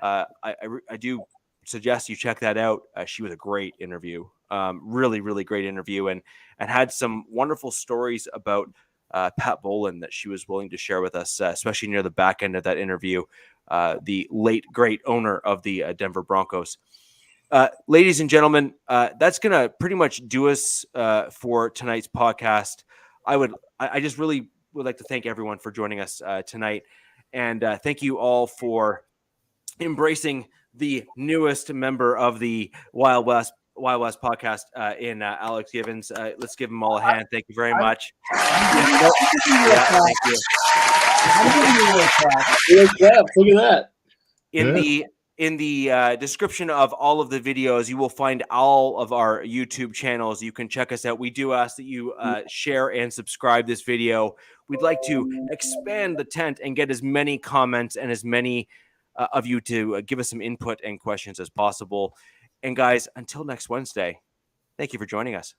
I do suggest you check that out. She was a great interview, really, really great interview, and had some wonderful stories about Pat Bowlen that she was willing to share with us, especially near the back end of that interview, the late great owner of the Denver Broncos. Ladies and gentlemen, that's going to pretty much do us for tonight's podcast. I just really would like to thank everyone for joining us tonight. And thank you all for embracing the newest member of the Wild West podcast in Alex Givens. Let's give them all a hand. Thank you very much. Thank you. Look at that. In the description of all of the videos, you will find all of our YouTube channels. You can check us out. We do ask that you share and subscribe this video. We'd like to expand the tent and get as many comments and as many of you to give us some input and questions as possible. And guys, until next Wednesday, thank you for joining us.